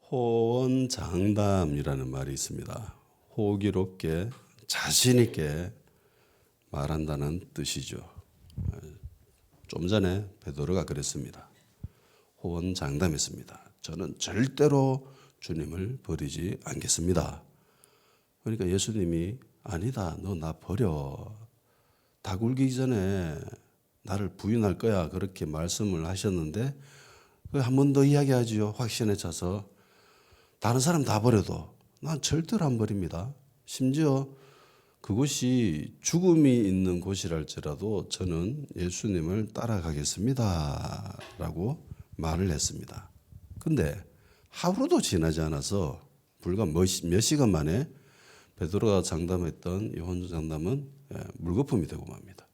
호언장담이라는 말이 있습니다. 호기롭게 자신 있게 말한다는 뜻이죠. 좀 전에 베드로가 그랬습니다. 호언장담했습니다. 저는 절대로 주님을 버리지 않겠습니다. 그러니까 예수님이 아니다, 너 나 버려. 다 굴기 전에 나를 부인할 거야. 그렇게 말씀을 하셨는데 한 번 더 이야기하지요. 확신에 차서 다른 사람 다 버려도 난 절대로 안 버립니다. 심지어 그곳이 죽음이 있는 곳이랄지라도 저는 예수님을 따라가겠습니다. 라고 말을 했습니다. 근데 하루도 지나지 않아서 불과 몇 시간 만에 베드로가 장담했던 이 혼주장담은 물거품이 되고 맙니다.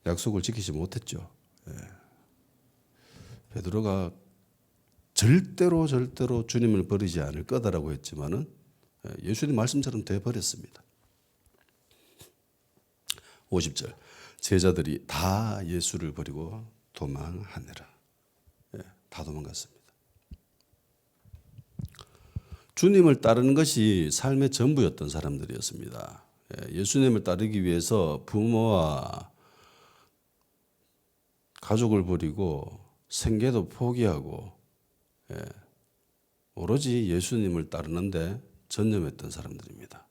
약속을 지키지 못했죠. 베드로가 절대로 주님을 버리지 않을 거다라고 했지만은 예수님 말씀처럼 돼버렸습니다. 50절 제자들이 다 예수를 버리고 도망하느라. 다 도망갔습니다. 주님을 따르는 것이 삶의 전부였던 사람들이었습니다. 예수님을 따르기 위해서 부모와 가족을 버리고 생계도 포기하고 오로지 예수님을 따르는데 전념했던 사람들입니다.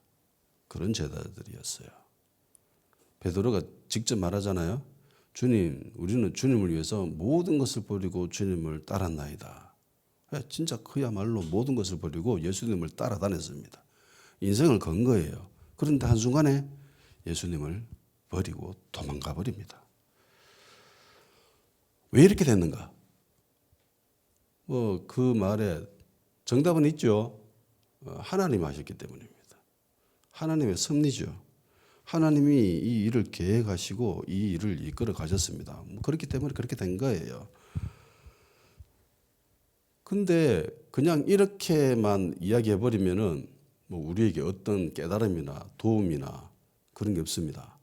그런 제자들이었어요. 베드로가 직접 말하잖아요. 주님, 우리는 주님을 위해서 모든 것을 버리고 주님을 따랐나이다. 진짜 그야말로 모든 것을 버리고 예수님을 따라다녔습니다. 인생을 건 거예요. 그런데 한순간에 예수님을 버리고 도망가 버립니다. 왜 이렇게 됐는가? 그 말에 정답은 있죠. 하나님이 하셨기 때문입니다. 하나님의 섭리죠. 하나님이 이 일을 계획하시고 이 일을 이끌어 가셨습니다. 그렇기 때문에 그렇게 된 거예요. 근데 그냥 이렇게만 이야기해 버리면은 우리에게 어떤 깨달음이나 도움이나 그런 게 없습니다.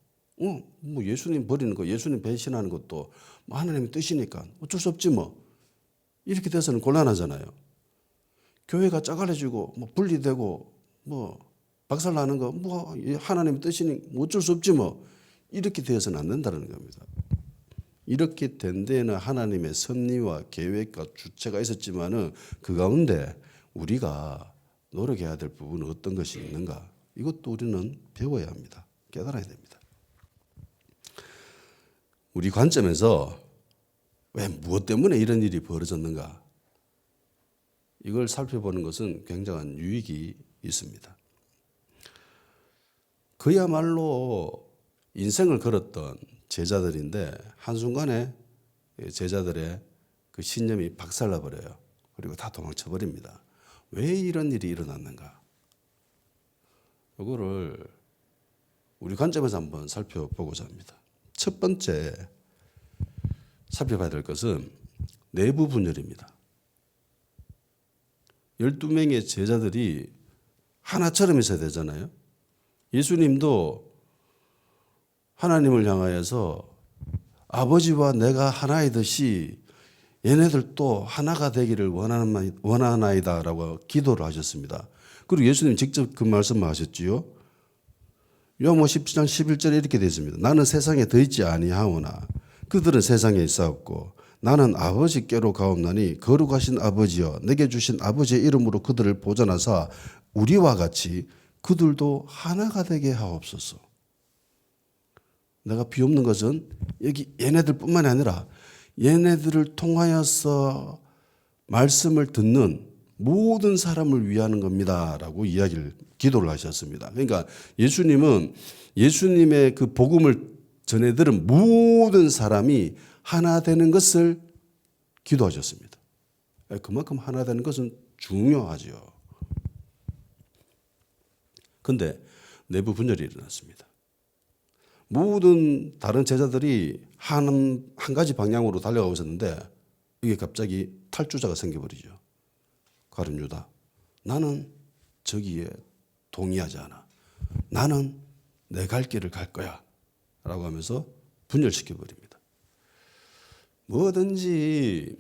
예수님 버리는 거, 예수님 배신하는 것도 하나님의 뜻이니까 어쩔 수 없지 뭐. 이렇게 돼서는 곤란하잖아요. 교회가 짜갈려지고 분리되고 박살나는 거 하나님의 뜻이니 어쩔 수 없지 뭐. 이렇게 되어서는 안 된다는 겁니다. 이렇게 된 데에는 하나님의 섭리와 계획과 주체가 있었지만은 그 가운데 우리가 노력해야 될 부분은 어떤 것이 있는가? 이것도 우리는 배워야 합니다. 깨달아야 됩니다. 우리 관점에서 왜 무엇 때문에 이런 일이 벌어졌는가? 이걸 살펴보는 것은 굉장한 유익이 있습니다. 그야말로 인생을 걸었던 제자들인데 한순간에 제자들의 그 신념이 박살나 버려요. 그리고 다 도망쳐 버립니다. 왜 이런 일이 일어났는가? 이거를 우리 관점에서 한번 살펴보고자 합니다. 첫 번째 살펴봐야 될 것은 내부 분열입니다. 12명의 제자들이 하나처럼 있어야 되잖아요. 예수님도 하나님을 향하여서 아버지와 내가 하나이듯이 얘네들도 하나가 되기를 원하나이다라고 기도를 하셨습니다. 그리고 예수님 직접 그 말씀을 하셨지요. 요한복음 17장 11절에 이렇게 되어 있습니다. 나는 세상에 더 있지 아니하오나 그들은 세상에 있사옵고 나는 아버지께로 가옵나니 거룩하신 아버지여 내게 주신 아버지의 이름으로 그들을 보존하사 우리와 같이 그들도 하나가 되게 하옵소서. 내가 비옵는 것은 여기 얘네들뿐만 아니라 얘네들을 통하여서 말씀을 듣는 모든 사람을 위하는 겁니다라고 기도를 하셨습니다. 그러니까 예수님은 예수님의 그 복음을 전해들은 모든 사람이 하나 되는 것을 기도하셨습니다. 그만큼 하나 되는 것은 중요하죠. 그런데 내부 분열이 일어났습니다. 모든 다른 제자들이 한 가지 방향으로 달려가고 있었는데 이게 갑자기 탈주자가 생겨버리죠. 가룟 유다. 나는 저기에 동의하지 않아. 나는 내 갈 길을 갈 거야. 라고 하면서 분열시켜버립니다. 뭐든지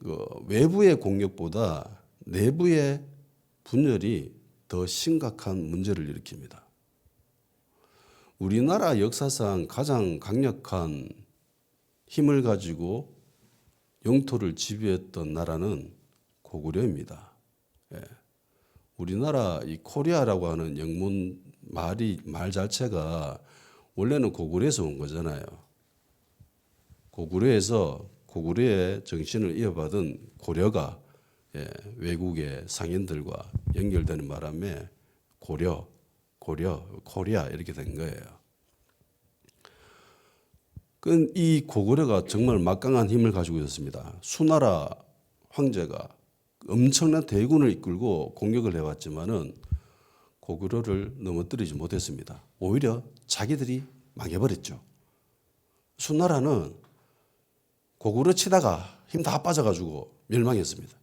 그 외부의 공격보다 내부의 분열이 더 심각한 문제를 일으킵니다. 우리나라 역사상 가장 강력한 힘을 가지고 영토를 지배했던 나라는 고구려입니다. 예. 우리나라 이 코리아라고 하는 영문 말 자체가 원래는 고구려에서 온 거잖아요. 고구려에서 고구려의 정신을 이어받은 고려가 외국의 상인들과 연결되는 바람에 코리아 이렇게 된 거예요. 이 고구려가 정말 막강한 힘을 가지고 있었습니다. 수나라 황제가 엄청난 대군을 이끌고 공격을 해왔지만은 고구려를 넘어뜨리지 못했습니다. 오히려 자기들이 망해버렸죠. 수나라는 고구려 치다가 힘 다 빠져가지고 멸망했습니다.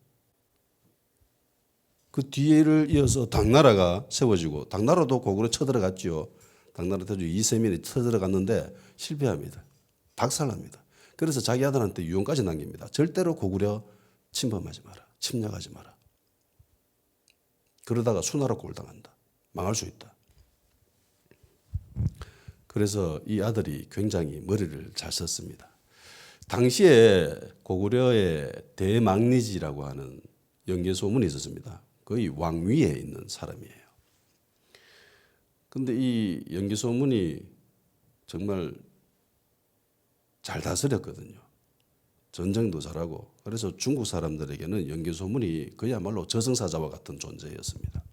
그 뒤를 이어서 당나라가 세워지고 당나라도 고구려 쳐들어갔죠. 당나라 태조 이세민이 쳐들어갔는데 실패합니다. 박살납니다. 그래서 자기 아들한테 유언까지 남깁니다. 절대로 고구려 침범하지 마라. 침략하지 마라. 그러다가 수나라 꼴 당한다. 망할 수 있다. 그래서 이 아들이 굉장히 머리를 잘 썼습니다. 당시에 고구려의 대망리지라고 하는 연개소문이 있었습니다. 거의 왕위에 있는 사람이에요. 근데 이 연개소문이 정말 잘 다스렸거든요. 전쟁도 잘하고. 그래서 중국 사람들에게는 연개소문이 그야말로 저승사자와 같은 존재였습니다.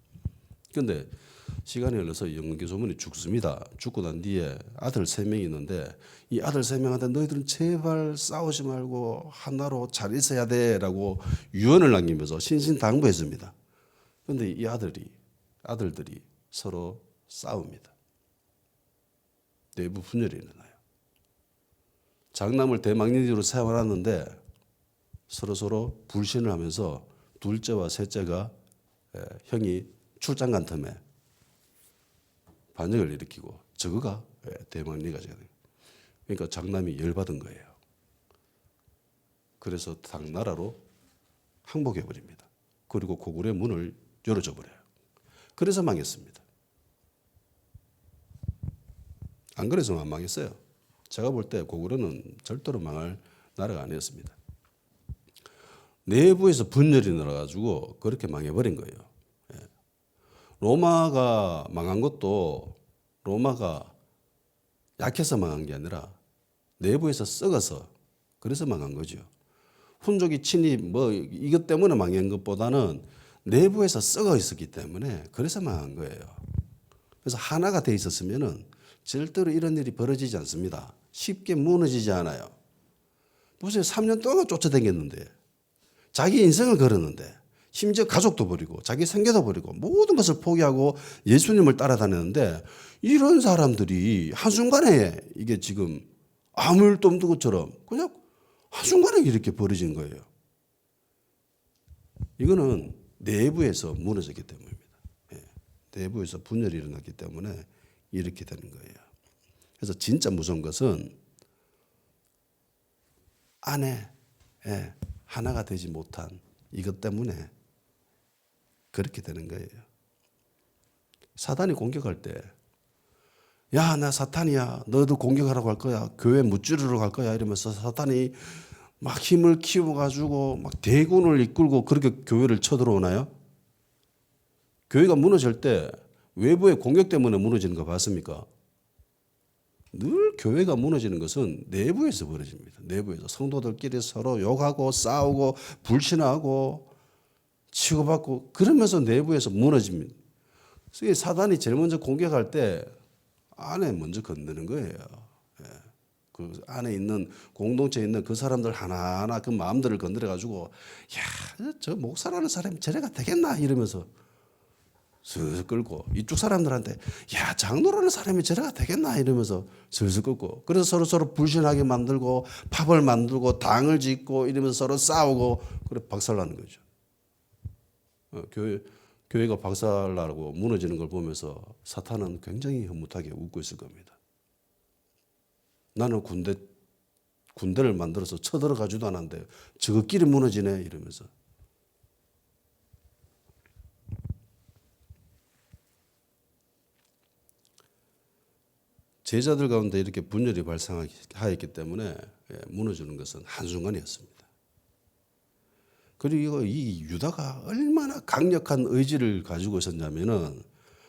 그런데 시간이 흘러서 연개소문이 죽습니다. 죽고 난 뒤에 아들 3명이 있는데 이 아들 3명한테 너희들은 제발 싸우지 말고 하나로 잘 있어야 돼라고 유언을 남기면서 신신당부했습니다. 그런데 이 아들들이 서로 싸웁니다. 내부 분열이 일어나요. 장남을 대망리지로 세워놨는데 서로 불신을 하면서 둘째와 셋째가 형이 출장 간 틈에 반역을 일으키고 저거가 대망리가 돼요. 그러니까 장남이 열받은 거예요. 그래서 당나라로 항복해 버립니다. 그리고 고구려 문을 열어줘 버려요. 그래서 망했습니다. 안 그래서는 안 망했어요. 제가 볼 때 고구려는 절대로 망할 나라가 아니었습니다. 내부에서 분열이 일어나가지고 그렇게 망해버린 거예요. 로마가 망한 것도 로마가 약해서 망한 게 아니라 내부에서 썩어서 그래서 망한 거죠. 훈족이 침입 이것 때문에 망한 것보다는 내부에서 썩어 있었기 때문에 그래서 망한 거예요. 그래서 하나가 돼 있었으면은 절대로 이런 일이 벌어지지 않습니다. 쉽게 무너지지 않아요. 보세요. 3년 동안 쫓아다녔는데 자기 인생을 걸었는데 심지어 가족도 버리고 자기 생계도 버리고 모든 것을 포기하고 예수님을 따라다녔는데 이런 사람들이 한순간에 이게 지금 아무 일도 없는 것처럼 그냥 한순간에 이렇게 벌어진 거예요. 이거는 내부에서 무너졌기 때문입니다. 내부에서 분열이 일어났기 때문에 이렇게 되는 거예요. 그래서 진짜 무서운 것은 안에 하나가 되지 못한 이것 때문에 그렇게 되는 거예요. 사단이 공격할 때, 야, 나 사탄이야. 너도 공격하라고 할 거야. 교회 무찌르러 갈 거야. 이러면서 사탄이 막 힘을 키워가지고 막 대군을 이끌고 그렇게 교회를 쳐들어오나요? 교회가 무너질 때 외부의 공격 때문에 무너지는 거 봤습니까? 늘 교회가 무너지는 것은 내부에서 벌어집니다. 내부에서 성도들끼리 서로 욕하고 싸우고 불신하고 치고받고 그러면서 내부에서 무너집니다. 그래서 사단이 제일 먼저 공격할 때 안에 먼저 건드는 거예요. 그 안에 있는 공동체에 있는 그 사람들 하나하나 그 마음들을 건드려 가지고 야, 저 목사라는 사람이 저래가 되겠나 이러면서 슬슬 끌고 이쪽 사람들한테 야, 장로라는 사람이 저래가 되겠나 이러면서 슬슬 끌고 그래서 서로 불신하게 만들고 팝을 만들고 당을 짓고 이러면서 서로 싸우고 그래 박살나는 거죠. 교회가 박살나고 무너지는 걸 보면서 사탄은 굉장히 흐뭇하게 웃고 있을 겁니다. 나는 군대 군대를 만들어서 쳐들어가지도 않았는데 저것끼리 무너지네 이러면서. 제자들 가운데 이렇게 분열이 발생하였기 때문에 무너지는 것은 한순간이었습니다. 그리고 이 유다가 얼마나 강력한 의지를 가지고 있었냐면은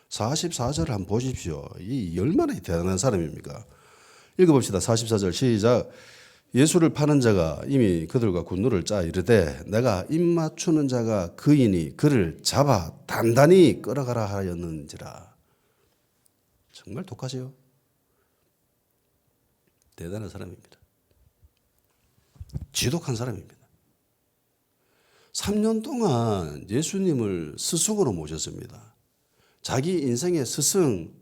44절을 한번 보십시오. 이 얼마나 대단한 사람입니까? 읽어봅시다. 44절 시작. 예수를 파는 자가 이미 그들과 군노를 짜 이르되 내가 입 맞추는 자가 그이니 그를 잡아 단단히 끌어가라 하였는지라. 정말 독하세요. 대단한 사람입니다. 지독한 사람입니다. 3년 동안 예수님을 스승으로 모셨습니다. 자기 인생의 스승,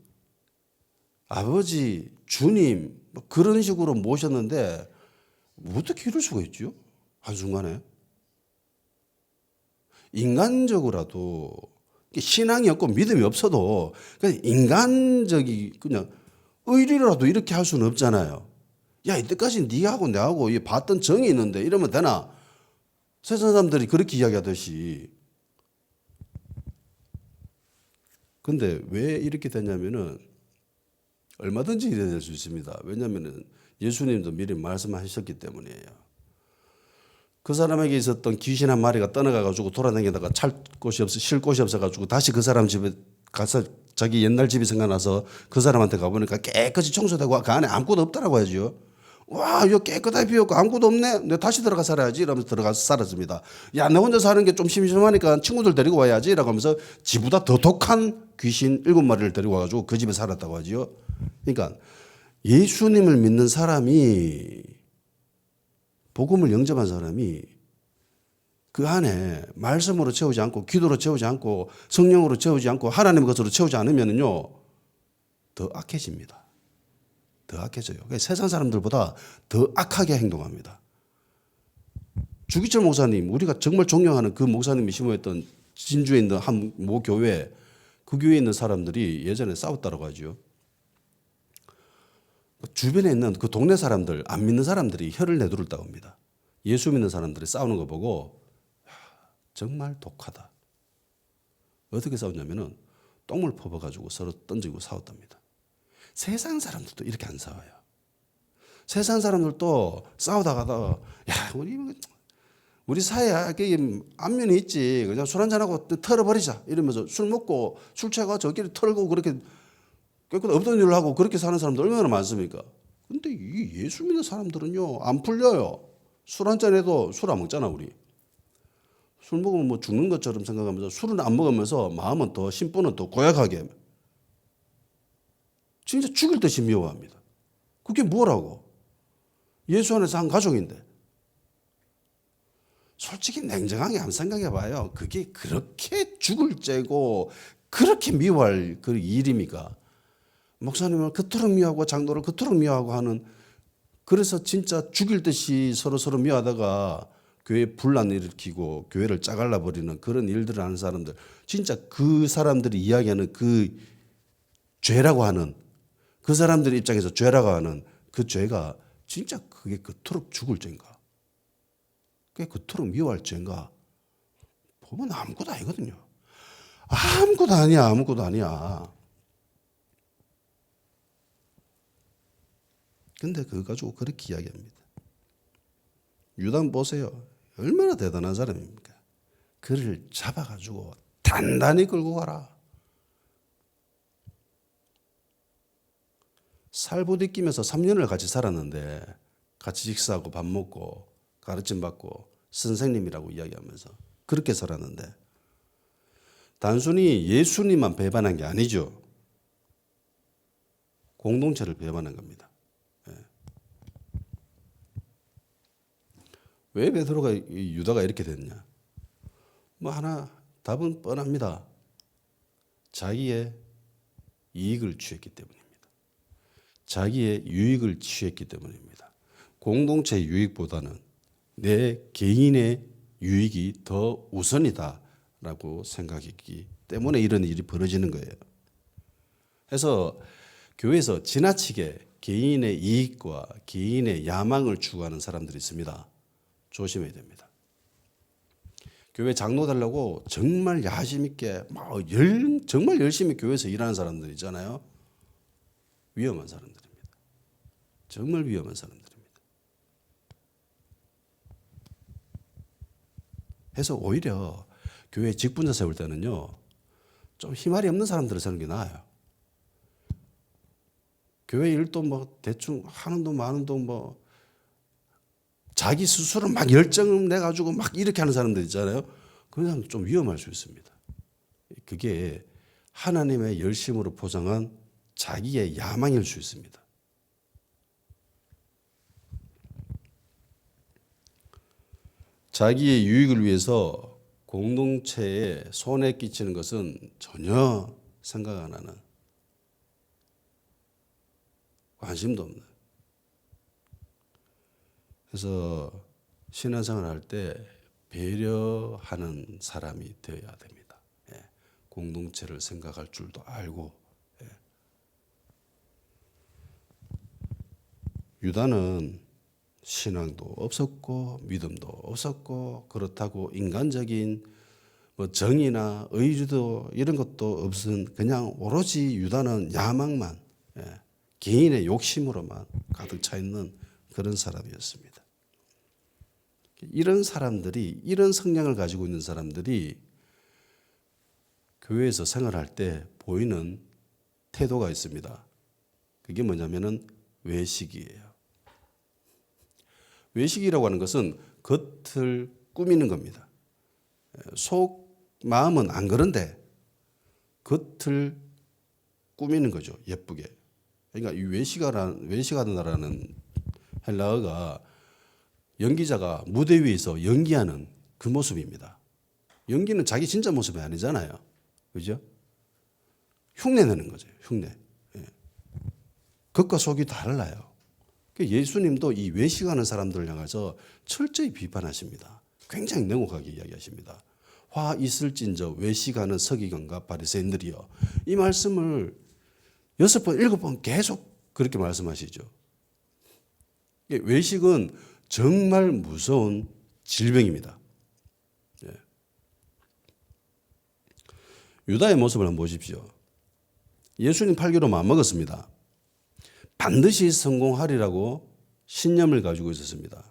아버지, 주님 그런 식으로 모셨는데 어떻게 이럴 수가 있죠? 한순간에. 인간적으로라도 신앙이 없고 믿음이 없어도 그냥 인간적이 그냥 의리라도 이렇게 할 수는 없잖아요. 야, 이때까지 네하고 내하고 봤던 정이 있는데 이러면 되나? 세상 사람들이 그렇게 이야기하듯이. 근데 왜 이렇게 됐냐면은 얼마든지 이래 될 수 있습니다. 왜냐면은 예수님도 미리 말씀하셨기 때문이에요. 그 사람에게 있었던 귀신 한 마리가 떠나가가지고 돌아다니다가 쉴 곳이 없어가지고 다시 그 사람 집에 가서 자기 옛날 집이 생각나서 그 사람한테 가보니까 깨끗이 청소되고 그 안에 아무것도 없다라고 하죠. 와, 이거 깨끗하게 비웠고 아무것도 없네. 내가 다시 들어가 살아야지. 이러면서 들어가서 살았습니다. 야, 내 혼자 사는 게 좀 심심하니까 친구들 데리고 와야지. 라고 하면서 지보다 더 독한 귀신 7마리를 데리고 와가지고 그 집에 살았다고 하죠. 그러니까 예수님을 믿는 사람이, 복음을 영접한 사람이 그 안에 말씀으로 채우지 않고 기도로 채우지 않고 성령으로 채우지 않고 하나님의 것으로 채우지 않으면요 더 악해집니다. 더 악해져요. 세상 사람들보다 더 악하게 행동합니다. 주기철 목사님, 우리가 정말 존경하는 그 목사님이 심호했던 진주에 있는 한 모 교회, 그 교회에 있는 사람들이 예전에 싸웠다고 하죠. 주변에 있는 그 동네 사람들, 안 믿는 사람들이 혀를 내두르다고 합니다. 예수 믿는 사람들이 싸우는 거 보고 정말 독하다. 어떻게 싸웠냐면은 똥을 퍼버가지고 서로 던지고 싸웠답니다. 세상 사람들도 이렇게 안 싸워요. 세상 사람들도 싸우다가도 야, 우리 사회에 안면이 있지. 그냥 술 한잔하고 털어버리자. 이러면서 술 먹고 술 취하고 저끼리 털고 그렇게 깨끗 없던 일을 하고 그렇게 사는 사람들 얼마나 많습니까? 근데 이 예수 믿는 사람들은요 안 풀려요. 술 한잔 해도 술 안 먹잖아 우리. 술 먹으면 뭐 죽는 것처럼 생각하면서 술은 안 먹으면서 마음은 더 심보는 더 고약하게 진짜 죽일 듯이 미워합니다. 그게 뭐라고? 예수 안에서 한 가족인데. 솔직히 냉정하게 한번 생각해 봐요. 그게 그렇게 죽을 죄고 그렇게 미워할 그 일입니까? 목사님을 그토록 미워하고 장로를 그토록 미워하고 하는, 그래서 진짜 죽일 듯이 서로 미워하다가 교회에 분란 일으키고 교회를 짜갈라 버리는 그런 일들을 하는 사람들, 진짜 그 사람들이 이야기하는 그 죄라고 하는, 그 사람들 입장에서 죄라고 하는 그 죄가 진짜 그게 그토록 죽을 죄인가? 그게 그토록 미워할 죄인가? 보면 아무것도 아니거든요. 아무것도 아니야. 아무것도 아니야. 근데 그거 가지고 그렇게 이야기합니다. 유다 보세요. 얼마나 대단한 사람입니까? 그를 잡아가지고 단단히 끌고 가라. 살부딪히면서 3년을 같이 살았는데 같이 식사하고 밥 먹고 가르침 받고 선생님이라고 이야기하면서 그렇게 살았는데 단순히 예수님만 배반한 게 아니죠. 공동체를 배반한 겁니다. 왜 베드로가 유다가 이렇게 됐냐? 뭐 하나 답은 뻔합니다. 자기의 이익을 취했기 때문입니다. 자기의 유익을 취했기 때문입니다. 공동체 유익보다는 내 개인의 유익이 더 우선이다라고 생각했기 때문에 이런 일이 벌어지는 거예요. 그래서 교회에서 지나치게 개인의 이익과 개인의 야망을 추구하는 사람들이 있습니다. 조심해야 됩니다. 교회 장로 되려고 정말 야심 있게 정말 열심히 교회에서 일하는 사람들 있잖아요. 위험한 사람들입니다. 정말 위험한 사람들입니다. 해서 오히려 교회 직분자 세울 때는요, 좀 희말이 없는 사람들을 세우는 게 나아요. 교회 일도 뭐 대충 하는 돈 많은 돈 뭐 자기 스스로 막 열정을 내가지고 막 이렇게 하는 사람들 있잖아요. 그런 사람 좀 위험할 수 있습니다. 그게 하나님의 열심으로 포장한 자기의 야망일 수 있습니다. 자기의 유익을 위해서 공동체에 손해 끼치는 것은 전혀 생각 안 하는, 관심도 없는. 그래서 신앙생활 할 때 배려하는 사람이 되어야 됩니다. 공동체를 생각할 줄도 알고. 유다는 신앙도 없었고 믿음도 없었고 그렇다고 인간적인 뭐 정의나 의지도 이런 것도 없은, 그냥 오로지 유다는 야망만, 개인의 욕심으로만 가득 차 있는 그런 사람이었습니다. 이런 사람들이, 이런 성향을 가지고 있는 사람들이 교회에서 생활할 때 보이는 태도가 있습니다. 그게 뭐냐면은 외식이에요. 외식이라고 하는 것은 겉을 꾸미는 겁니다. 속 마음은 안 그런데 겉을 꾸미는 거죠. 예쁘게. 그러니까 이 외식하다라는 헬라어가 연기자가 무대 위에서 연기하는 그 모습입니다. 연기는 자기 진짜 모습이 아니잖아요. 그죠? 흉내내는 거죠. 흉내. 겉과 속이 달라요. 예수님도 이 외식하는 사람들을 향해서 철저히 비판하십니다. 굉장히 냉혹하게 이야기하십니다. 화 있을진저 외식하는 서기관과 바리새인들이여. 이 말씀을 6번, 7번 계속 그렇게 말씀하시죠. 외식은 정말 무서운 질병입니다. 유다의 모습을 한번 보십시오. 예수님 팔기로 마음먹었습니다. 반드시 성공하리라고 신념을 가지고 있었습니다.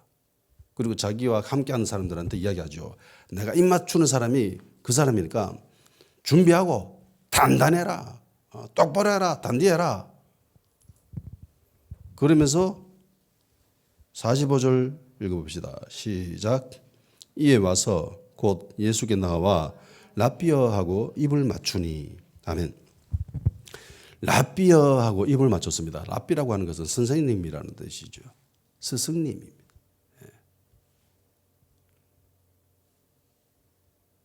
그리고 자기와 함께하는 사람들한테 이야기하죠. 내가 입 맞추는 사람이 그 사람이니까 준비하고 단단해라. 똑바로 해라. 단디해라. 그러면서 45절 읽어봅시다. 시작. 이에 와서 곧 예수께 나와 랍비어하고 입을 맞추니. 아멘. 랍비어하고 입을 맞췄습니다. 랍비라고 하는 것은 선생님이라는 뜻이죠. 스승님입니다.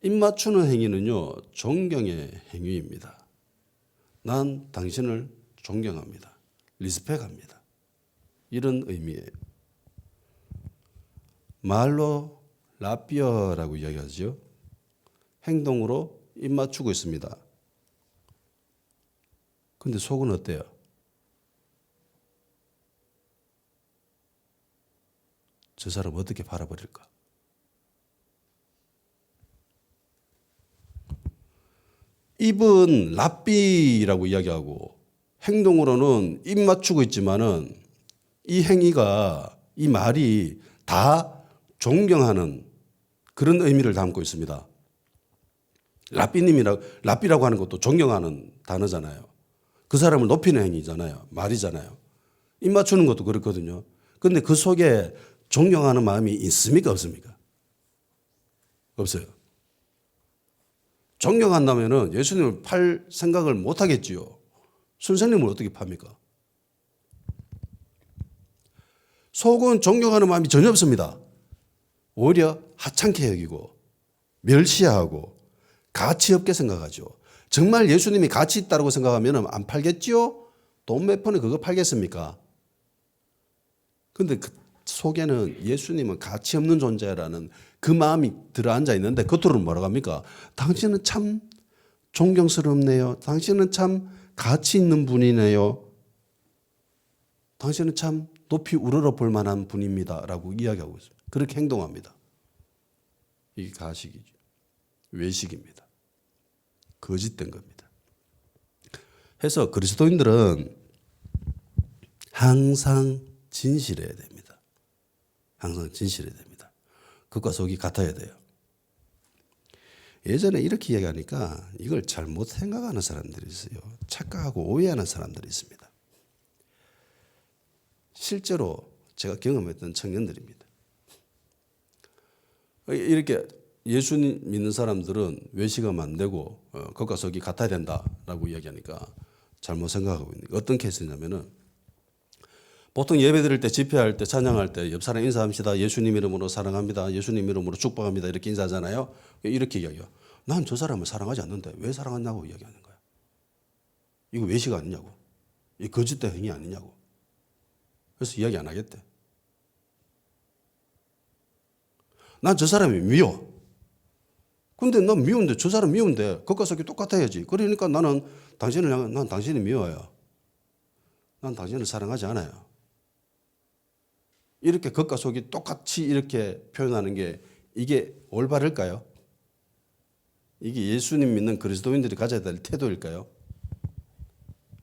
입 맞추는 행위는요, 존경의 행위입니다. 난 당신을 존경합니다. 리스펙합니다. 이런 의미예요. 말로 랍비어라고 이야기하죠. 행동으로 입 맞추고 있습니다. 근데 속은 어때요? 저 사람 어떻게 바라버릴까? 입은 랍비라고 이야기하고 행동으로는 입 맞추고 있지만은 이 행위가, 이 말이 다 존경하는 그런 의미를 담고 있습니다. 랍비라고 하는 것도 존경하는 단어잖아요. 그 사람을 높이는 행위잖아요. 말이잖아요. 입 맞추는 것도 그렇거든요. 그런데 그 속에 존경하는 마음이 있습니까? 없습니까? 없어요. 존경한다면은 예수님을 팔 생각을 못 하겠지요. 선생님을 어떻게 팝니까? 속은 존경하는 마음이 전혀 없습니다. 오히려 하찮게 여기고 멸시하고 가치 없게 생각하죠. 정말 예수님이 가치 있다고 생각하면 안 팔겠지요? 돈 몇 푼에 그거 팔겠습니까? 그런데 그 속에는 예수님은 가치 없는 존재라는 그 마음이 들어앉아 있는데 겉으로는 뭐라고 합니까? 당신은 참 존경스럽네요. 당신은 참 가치 있는 분이네요. 당신은 참 높이 우러러 볼 만한 분입니다 라고 이야기하고 있습니다. 그렇게 행동합니다. 이게 가식이죠. 외식입니다. 거짓된 겁니다. 해서 그리스도인들은 항상 진실해야 됩니다. 항상 진실해야 됩니다. 겉과 속이 같아야 돼요. 예전에 이렇게 이야기하니까 이걸 잘못 생각하는 사람들이 있어요. 착각하고 오해하는 사람들이 있습니다. 실제로 제가 경험했던 청년들입니다. 이렇게 예수님 믿는 사람들은 외식하면 안 되고 겉과 속이 같아야 된다라고 이야기하니까 잘못 생각하고 있는 게 어떤 케이스냐면은 보통 예배 드릴 때 집회할 때 찬양할 때 옆 사람 인사합시다. 예수님 이름으로 사랑합니다. 예수님 이름으로 축복합니다. 이렇게 인사하잖아요. 이렇게 이야기해요. 난 저 사람을 사랑하지 않는데 왜 사랑하냐고 이야기하는 거야. 이거 외식 아니냐고. 이 거짓된 행위 아니냐고. 그래서 이야기 안 하겠대. 난 저 사람이 미워. 근데 난 미운데 저 사람 미운데 겉과 속이 똑같아야지. 그러니까 나는 당신을 향해 난 당신이 미워요. 난 당신을 사랑하지 않아요. 이렇게 겉과 속이 똑같이 이렇게 표현하는 게 이게 올바를까요? 이게 예수님 믿는 그리스도인들이 가져야 될 태도일까요?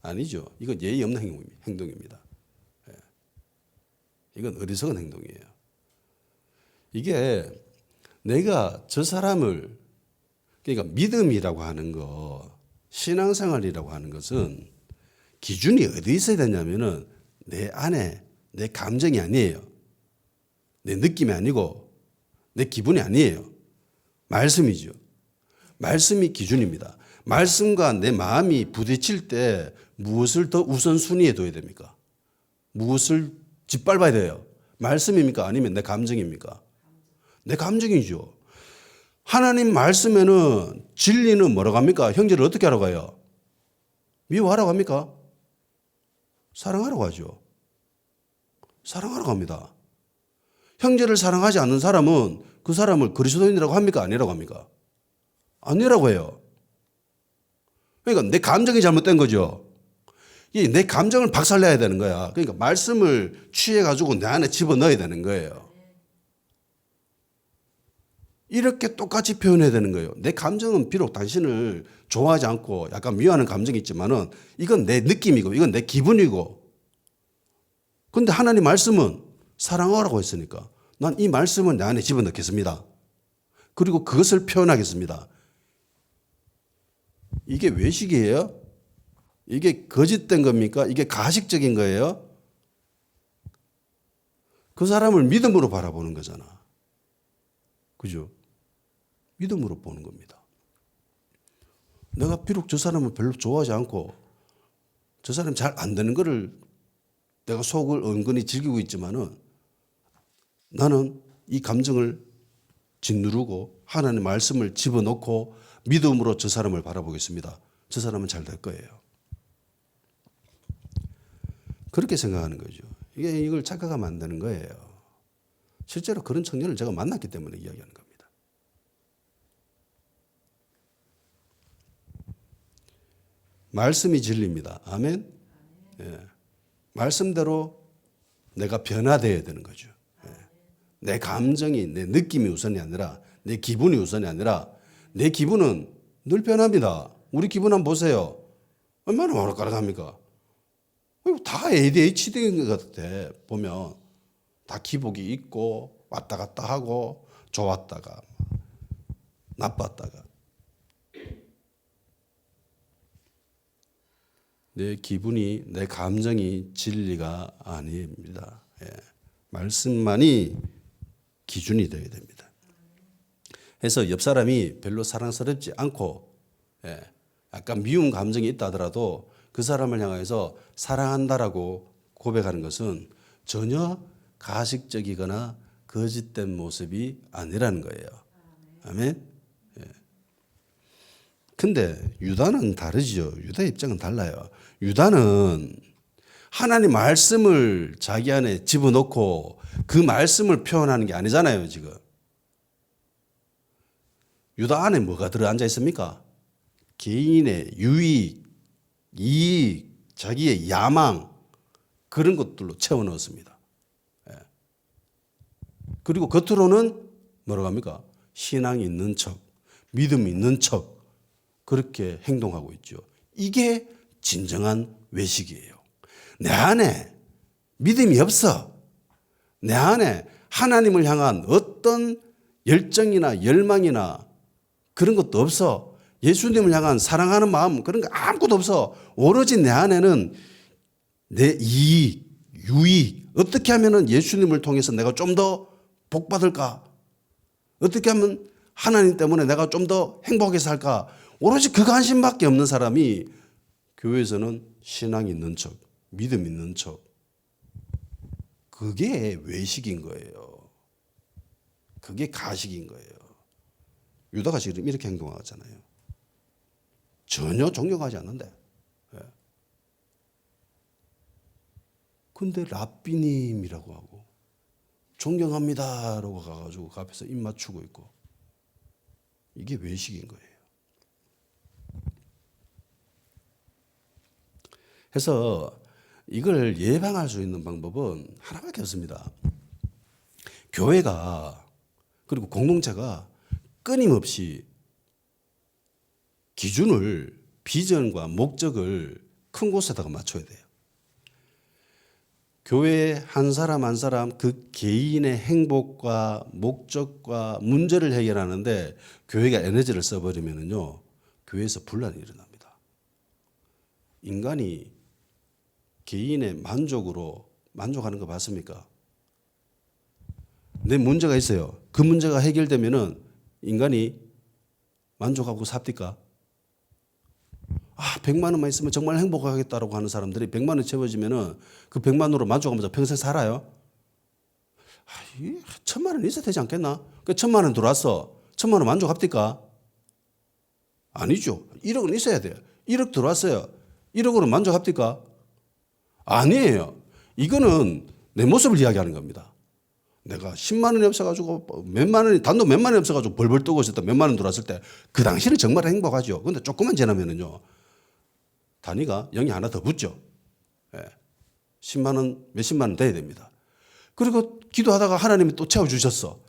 아니죠. 이건 예의 없는 행동입니다. 이건 어리석은 행동이에요. 이게 내가 저 사람을 그러니까 믿음이라고 하는 거, 신앙생활이라고 하는 것은 기준이 어디 있어야 되냐면은 내 안에 내 감정이 아니에요. 내 느낌이 아니고 내 기분이 아니에요. 말씀이죠. 말씀이 기준입니다. 말씀과 내 마음이 부딪힐 때 무엇을 더 우선순위에 둬야 됩니까? 무엇을 짓밟아야 돼요? 말씀입니까? 아니면 내 감정입니까? 내 감정이죠. 하나님 말씀에는 진리는 뭐라고 합니까? 형제를 어떻게 하라고 해요? 미워하라고 합니까? 사랑하라고 하죠. 사랑하라고 합니다. 형제를 사랑하지 않는 사람은 그 사람을 그리스도인이라고 합니까? 아니라고 합니까? 아니라고 해요. 그러니까 내 감정이 잘못된 거죠. 내 감정을 박살내야 되는 거야. 그러니까 말씀을 취해가지고 내 안에 집어넣어야 되는 거예요. 이렇게 똑같이 표현해야 되는 거예요. 내 감정은 비록 당신을 좋아하지 않고 약간 미워하는 감정이 있지만은 이건 내 느낌이고 이건 내 기분이고. 근데 하나님 말씀은 사랑하라고 했으니까 난 이 말씀은 내 안에 집어넣겠습니다. 그리고 그것을 표현하겠습니다. 이게 외식이에요? 이게 거짓된 겁니까? 이게 가식적인 거예요? 그 사람을 믿음으로 바라보는 거잖아. 그죠? 믿음으로 보는 겁니다. 내가 비록 저 사람을 별로 좋아하지 않고 저 사람 잘 안 되는 거를 내가 속을 은근히 즐기고 있지만은 나는 이 감정을 짓누르고 하나님의 말씀을 집어넣고 믿음으로 저 사람을 바라보겠습니다. 저 사람은 잘 될 거예요. 그렇게 생각하는 거죠. 이걸 착각하면 안 되는 거예요. 실제로 그런 청년을 제가 만났기 때문에 이야기하는 겁니다. 말씀이 진리입니다. 아멘. 예. 말씀대로 내가 변화되어야 되는 거죠. 예. 내 감정이 내 느낌이 우선이 아니라 내 기분이 우선이 아니라 내 기분은 늘 변합니다. 우리 기분 한번 보세요. 얼마나 오락가락합니까? 다 ADHD인 것 같아. 보면 다 기복이 있고 왔다 갔다 하고 좋았다가 나빴다가 내 기분이 내 감정이 진리가 아닙니다. 예. 말씀만이 기준이 되어야 됩니다. 해서 옆 사람이 별로 사랑스럽지 않고 약간 미운 감정이 있다 하더라도 그 사람을 향해서 사랑한다라고 고백하는 것은 전혀 가식적이거나 거짓된 모습이 아니라는 거예요. 아멘. 근데 유다는 다르죠. 유다의 입장은 달라요. 유다는 하나님 말씀을 자기 안에 집어넣고 그 말씀을 표현하는 게 아니잖아요, 지금. 유다 안에 뭐가 들어앉아 있습니까? 개인의 유익, 이익, 자기의 야망, 그런 것들로 채워 넣었습니다. 예. 그리고 겉으로는 뭐라고 합니까? 신앙이 있는 척, 믿음이 있는 척 그렇게 행동하고 있죠. 이게 진정한 외식이에요. 내 안에 믿음이 없어. 내 안에 하나님을 향한 어떤 열정이나 열망이나 그런 것도 없어. 예수님을 향한 사랑하는 마음 그런 거 아무것도 없어. 오로지 내 안에는 내 이익, 유익 어떻게 하면 예수님을 통해서 내가 좀 더 복받을까? 어떻게 하면 하나님 때문에 내가 좀 더 행복하게 살까? 오로지 그 관심밖에 없는 사람이 교회에서는 신앙 있는 척, 믿음 있는 척 그게 외식인 거예요. 그게 가식인 거예요. 유다가 지금 이렇게 행동하잖아요. 전혀 존경하지 않는데. 근데 랍비님이라고 하고 존경합니다라고 가가지고 그 앞에서 입 맞추고 있고 이게 외식인 거예요. 그래서 이걸 예방할 수 있는 방법은 하나밖에 없습니다. 교회가 그리고 공동체가 끊임없이 기준을 비전과 목적을 큰 곳에다가 맞춰야 돼요. 교회 한 사람 한 사람 그 개인의 행복과 목적과 문제를 해결하는데 교회가 에너지를 써버리면요 교회에서 분란이 일어납니다. 인간이 개인의 만족으로 만족하는 거 봤습니까? 내 문제가 있어요. 그 문제가 해결되면은 인간이 만족하고 삽니까? 100만 원만 있으면 정말 행복하겠다라고 하는 사람들이 100만 원 채워지면은 그 100만 원으로 만족하면서 평생 살아요? 1000만 원 있어야 되지 않겠나? 그 1000만 원 들어왔어. 1000만 원 만족합니까? 아니죠. 1억은 있어야 돼요. 1억 들어왔어요. 1억으로 만족합니까? 아니에요. 이거는 내 모습을 이야기하는 겁니다. 내가 10만 원이 없어가지고 몇만 원이 단돈 몇만 원이 없어가지고 벌벌 떠고 있을 때 몇만 원 들어왔을 때 그 당시는 정말 행복하죠. 근데 조금만 지나면은요 단위가 0이 하나 더 붙죠. 10만 원 몇십만 원 돼야 됩니다. 그리고 기도하다가 하나님이 또 채워주셨어.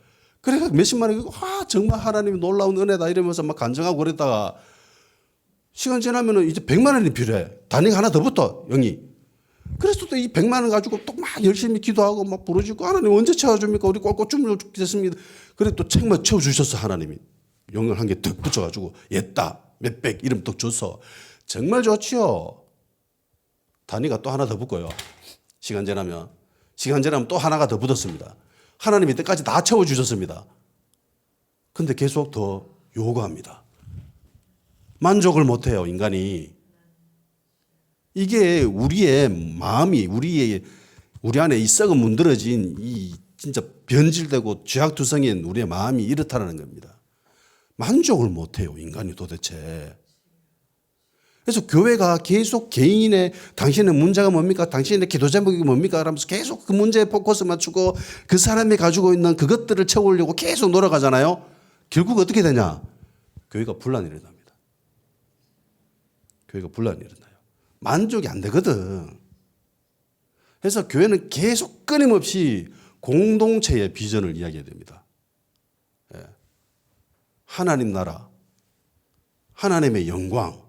그래서 몇십만 원이 정말 하나님이 놀라운 은혜다 이러면서 막 간증하고 그랬다가 시간 지나면은 이제 100만 원이 필요해. 단위가 하나 더 붙어 0이. 그래서 또 이 100만 원 가지고 또 막 열심히 기도하고 막 부르짖고 하나님 언제 채워줍니까? 우리 꼴꼴 춤을 죽겠습니다. 그래 또 책만 채워주셨어 하나님이. 용을 한 개 득 붙여가지고 옛다 몇백 이름 또 줬어. 정말 좋지요. 단위가 또 하나 더 붙고요. 시간 지나면 또 하나가 더 붙었습니다. 하나님이 이때까지 다 채워주셨습니다. 근데 계속 더 요구합니다. 만족을 못해요 인간이. 이게 우리의 마음이 우리 안에 이 썩어 문드러진 이 진짜 변질되고 죄악투성인 우리의 마음이 이렇다는 겁니다. 만족을 못해요 인간이 도대체. 그래서 교회가 계속 개인의 당신의 문제가 뭡니까? 당신의 기도 제목이 뭡니까? 그러면서 계속 그 문제에 포커스 맞추고 그 사람이 가지고 있는 그것들을 채우려고 계속 놀아가잖아요. 결국 어떻게 되냐? 교회가 분란이 일어납니다. 교회가 분란이 일어나요. 만족이 안 되거든. 그래서 교회는 계속 끊임없이 공동체의 비전을 이야기해야 됩니다. 하나님 나라, 하나님의 영광,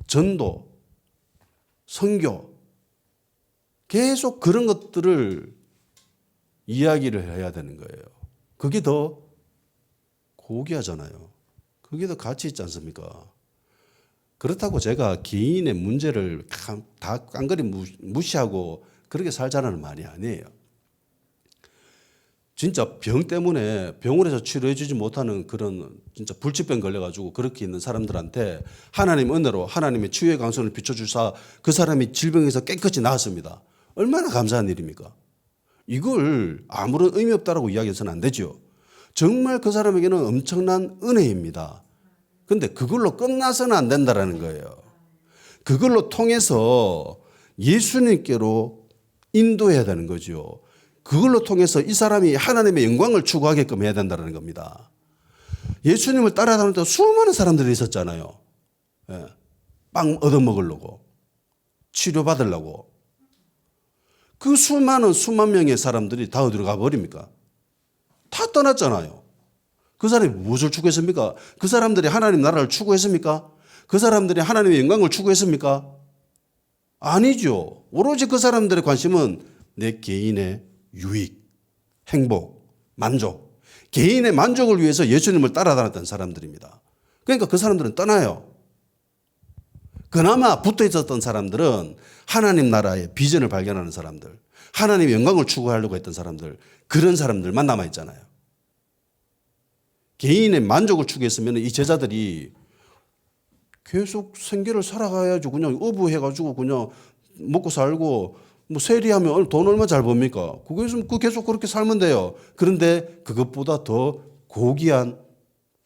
전도, 선교 계속 그런 것들을 이야기를 해야 되는 거예요. 그게 더 고귀하잖아요. 그게 더 가치 있지 않습니까? 그렇다고 제가 개인의 문제를 다 깡그리 무시하고 그렇게 살자는 말이 아니에요. 진짜 병 때문에 병원에서 치료해 주지 못하는 그런 진짜 불치병 걸려가지고 그렇게 있는 사람들한테 하나님 은혜로 하나님의 치유의 강선을 비춰주사 그 사람이 질병에서 깨끗이 나았습니다. 얼마나 감사한 일입니까? 이걸 아무런 의미 없다라고 이야기해서는 안 되죠. 정말 그 사람에게는 엄청난 은혜입니다. 근데 그걸로 끝나서는 안 된다라는 거예요. 그걸로 통해서 예수님께로 인도해야 되는 거죠. 그걸로 통해서 이 사람이 하나님의 영광을 추구하게끔 해야 된다는 겁니다. 예수님을 따라다니던 수많은 사람들이 있었잖아요. 빵 얻어먹으려고 치료받으려고. 그 수만 명의 사람들이 다 어디로 가버립니까? 다 떠났잖아요. 그 사람이 무엇을 추구했습니까? 그 사람들이 하나님 나라를 추구했습니까? 그 사람들이 하나님의 영광을 추구했습니까? 아니죠. 오로지 그 사람들의 관심은 내 개인의 유익, 행복, 만족. 개인의 만족을 위해서 예수님을 따라다녔던 사람들입니다. 그러니까 그 사람들은 떠나요. 그나마 붙어 있었던 사람들은 하나님 나라의 비전을 발견하는 사람들, 하나님의 영광을 추구하려고 했던 사람들, 그런 사람들만 남아있잖아요. 개인의 만족을 추구했으면 이 제자들이 계속 생계를 살아가야죠. 그냥 어부해가지고 그냥 먹고 살고 뭐 세리하면 돈 얼마 잘 법니까? 그거 계속 그렇게 살면 돼요. 그런데 그것보다 더 고귀한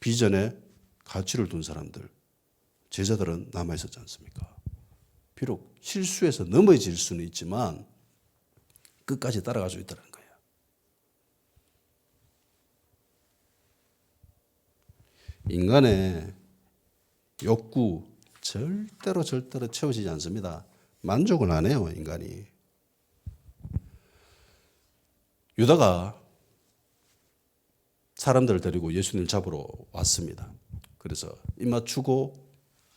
비전에 가치를 둔 사람들, 제자들은 남아있었지 않습니까? 비록 실수해서 넘어질 수는 있지만 끝까지 따라갈 수 있다는 거예요. 인간의 욕구 절대로 채워지지 않습니다. 만족을 안 해요, 인간이. 유다가 사람들을 데리고 예수님을 잡으러 왔습니다. 그래서 입맞추고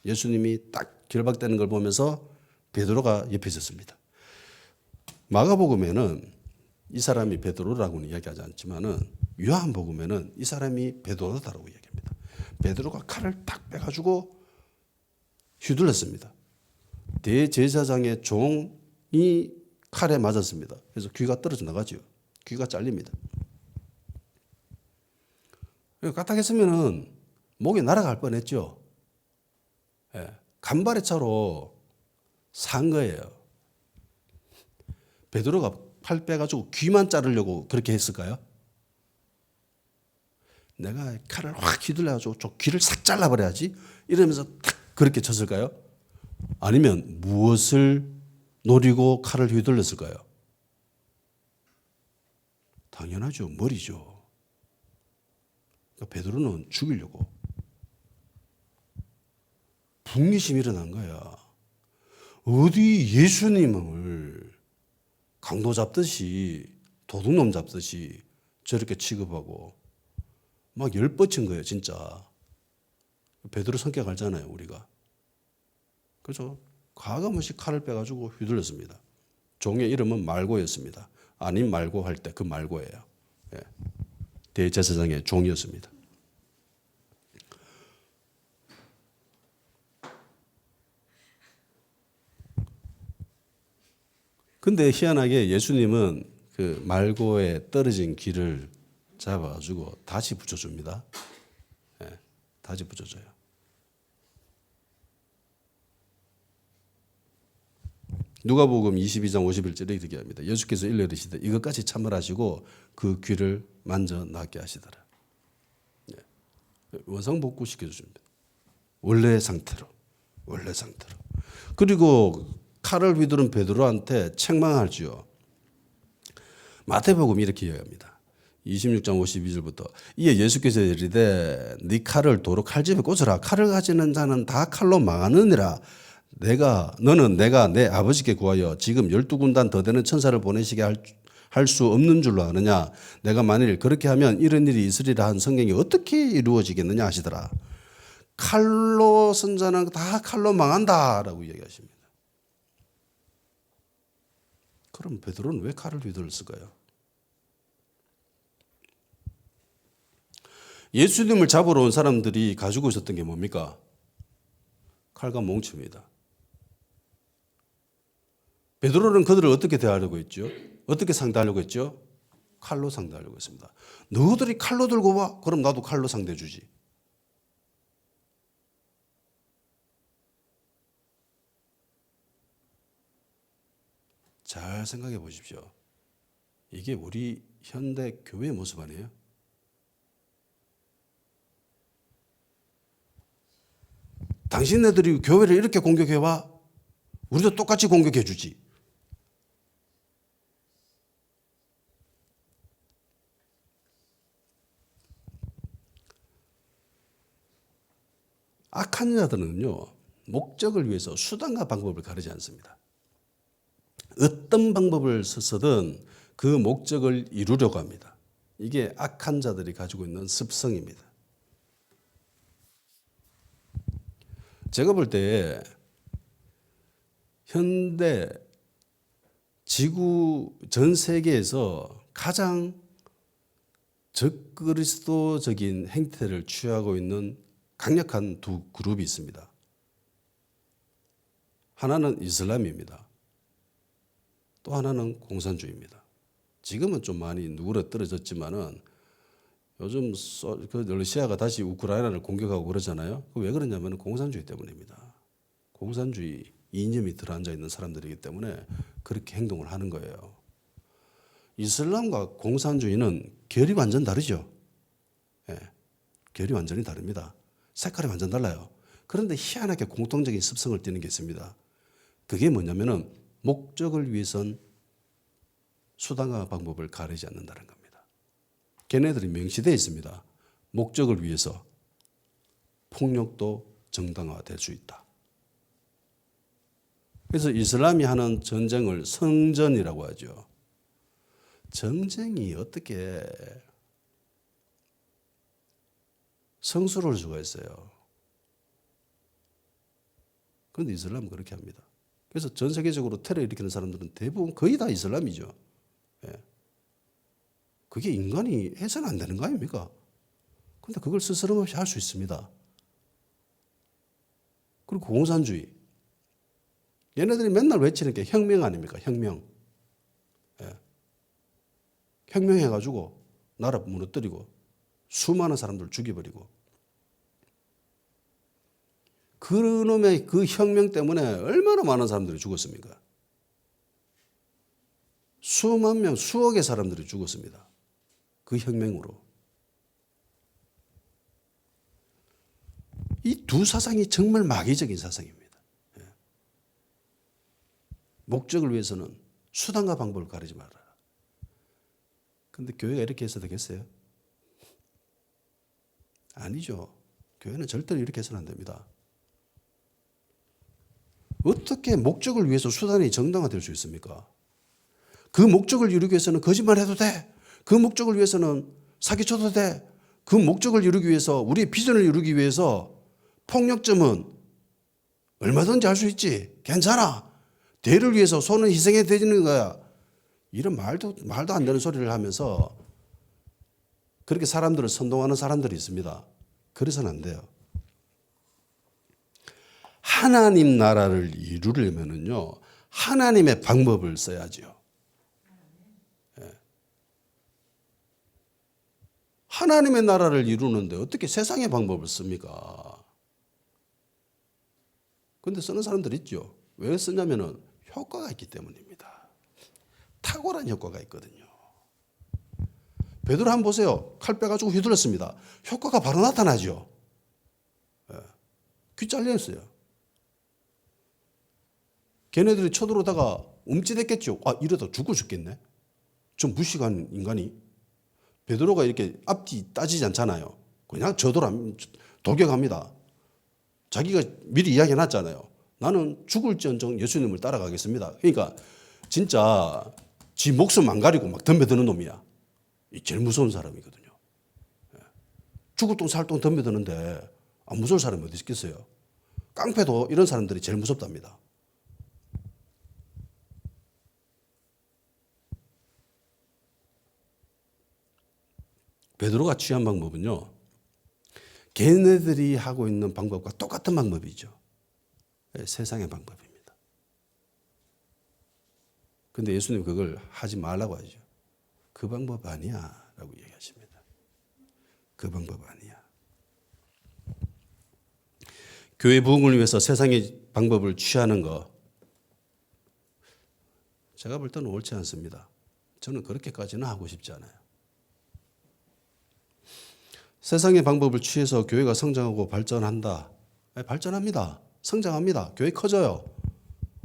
예수님이 딱 결박되는 걸 보면서 베드로가 옆에 있었습니다. 마가복음에는 이 사람이 베드로라고는 이야기하지 않지만은 요한복음에는 이 사람이 베드로다라고 이야기합니다. 베드로가 칼을 딱 빼가지고 휘둘렀습니다. 대제사장의 종이 칼에 맞았습니다. 그래서 귀가 떨어져 나가죠. 귀가 잘립니다. 까딱했으면은 목이 날아갈 뻔했죠. 예, 간발의 차로 산 거예요. 베드로가 팔 빼가지고 귀만 자르려고 그렇게 했을까요? 내가 칼을 확 휘둘러가지고 저 귀를 싹 잘라버려야지 이러면서 탁 그렇게 쳤을까요? 아니면 무엇을 노리고 칼을 휘둘렀을까요? 당연하죠. 머리죠. 그러니까 베드로는 죽이려고. 분기심이 일어난 거야. 어디 예수님을 강도 잡듯이 도둑놈 잡듯이 저렇게 취급하고 막 열뻗친 거예요, 진짜. 베드로 성격 알잖아요, 우리가. 그래서 과감없이 칼을 빼가지고 휘둘렀습니다. 종의 이름은 말고였습니다. 아님 말고 할 때 그 말고예요. 예. 대제사장의 종이었습니다. 근데 희한하게 예수님은 그 말고에 떨어진 귀를 잡아가지고 다시 붙여줍니다. 예, 다시 붙여줘요. 누가복음 22장 51절에 이렇게 합니다. 예수께서 일러 이르시되 이것까지 참으라시고 그 귀를 만져 낫게 하시더라. 예, 원상복구 시켜줍니다. 원래 상태로. 그리고 칼을 휘두른 베드로한테 책망하지요. 마태복음 이렇게 이야기합니다. 26장 52절부터 이에 예수께서 이르되 네 칼을 도로 칼집에 꽂으라. 칼을 가지는 자는 다 칼로 망하느니라. 너는 내가 내 아버지께 구하여 지금 12군단 더 되는 천사를 보내시게 할 수 없는 줄로 아느냐. 내가 만일 그렇게 하면 이런 일이 있으리라 한 성경이 어떻게 이루어지겠느냐 하시더라. 칼로 쓴 자는 다 칼로 망한다라고 이야기하십니다. 그럼 베드로는 왜 칼을 휘둘렀을까요? 예수님을 잡으러 온 사람들이 가지고 있었던 게 뭡니까? 칼과 몽치입니다. 베드로는 그들을 어떻게 대하려고 했죠? 어떻게 상대하려고 했죠? 칼로 상대하려고 했습니다. 너희들이 칼로 들고 와? 그럼 나도 칼로 상대해 주지. 잘 생각해 보십시오. 이게 우리 현대 교회의 모습 아니에요? 당신네들이 교회를 이렇게 공격해와? 우리도 똑같이 공격해 주지. 악한 자들은요, 목적을 위해서 수단과 방법을 가리지 않습니다. 어떤 방법을 써서든 그 목적을 이루려고 합니다. 이게 악한 자들이 가지고 있는 습성입니다. 제가 볼 때 현대 지구 전 세계에서 가장 적그리스도적인 행태를 취하고 있는 강력한 두 그룹이 있습니다. 하나는 이슬람입니다. 또 하나는 공산주의입니다. 지금은 좀 많이 누그러뜨려졌지만은 요즘 러시아가 다시 우크라이나를 공격하고 그러잖아요. 왜 그러냐면 공산주의 때문입니다. 공산주의 이념이 들어앉아 있는 사람들이기 때문에 그렇게 행동을 하는 거예요. 이슬람과 공산주의는 결이 완전 다르죠. 예, 결이 완전히 다릅니다. 색깔이 완전 달라요. 그런데 희한하게 공통적인 습성을 띠는 게 있습니다. 그게 뭐냐면은 목적을 위해선 수단과 방법을 가리지 않는다는 겁니다. 걔네들이 명시되어 있습니다. 목적을 위해서 폭력도 정당화될 수 있다. 그래서 이슬람이 하는 전쟁을 성전이라고 하죠. 전쟁이 어떻게 성스러울 수가 있어요. 그런데 이슬람은 그렇게 합니다. 그래서 전 세계적으로 테러 일으키는 사람들은 대부분 거의 다 이슬람이죠. 예. 그게 인간이 해서는 안 되는 거 아닙니까? 그런데 그걸 스스럼 없이 할 수 있습니다. 그리고 공산주의. 얘네들이 맨날 외치는 게 혁명 아닙니까? 혁명. 예. 혁명해가지고 나라 무너뜨리고 수많은 사람들 죽여버리고 그놈의 그 혁명 때문에 얼마나 많은 사람들이 죽었습니까? 수만 명, 수억의 사람들이 죽었습니다. 그 혁명으로. 이 두 사상이 정말 마귀적인 사상입니다. 예. 목적을 위해서는 수단과 방법을 가리지 말아라. 그런데 교회가 이렇게 해서 되겠어요? 아니죠. 교회는 절대로 이렇게 해서는 안 됩니다. 어떻게 목적을 위해서 수단이 정당화될 수 있습니까? 그 목적을 이루기 위해서는 거짓말해도 돼. 그 목적을 위해서는 사기쳐도 돼. 그 목적을 이루기 위해서 우리의 비전을 이루기 위해서 폭력점은 얼마든지 할 수 있지. 괜찮아. 대를 위해서 손은 희생해 되는 거야. 이런 말도 안 되는 소리를 하면서 그렇게 사람들을 선동하는 사람들이 있습니다. 그래서는 안 돼요. 하나님 나라를 이루려면은요, 하나님의 방법을 써야죠. 예. 하나님의 나라를 이루는데 어떻게 세상의 방법을 씁니까? 그런데 쓰는 사람들 있죠. 왜 쓰냐면은 효과가 있기 때문입니다. 탁월한 효과가 있거든요. 베드로 한번 보세요. 칼 빼가지고 휘둘렀습니다. 효과가 바로 나타나죠. 예. 귀 잘렸어요. 걔네들이 쳐들어오다가 움찔했겠죠. 아, 이러다 죽겠네. 좀 무식한 인간이. 베드로가 이렇게 앞뒤 따지지 않잖아요. 그냥 돌격합니다. 자기가 미리 이야기해놨잖아요. 나는 죽을지언정 예수님을 따라가겠습니다. 그러니까 진짜 지 목숨 안 가리고 막 덤벼드는 놈이야. 이 제일 무서운 사람이거든요. 죽을 똥 살 똥 덤벼드는데 안 무서울 사람이 어디 있겠어요. 깡패도 이런 사람들이 제일 무섭답니다. 베드로가 취한 방법은요, 걔네들이 하고 있는 방법과 똑같은 방법이죠. 세상의 방법입니다. 근데 예수님 그걸 하지 말라고 하죠. 그 방법 아니야 라고 얘기하십니다. 그 방법 아니야. 교회 부흥을 위해서 세상의 방법을 취하는 거, 제가 볼 때는 옳지 않습니다. 저는 그렇게까지는 하고 싶지 않아요. 세상의 방법을 취해서 교회가 성장하고 발전한다. 발전합니다. 성장합니다. 교회 커져요.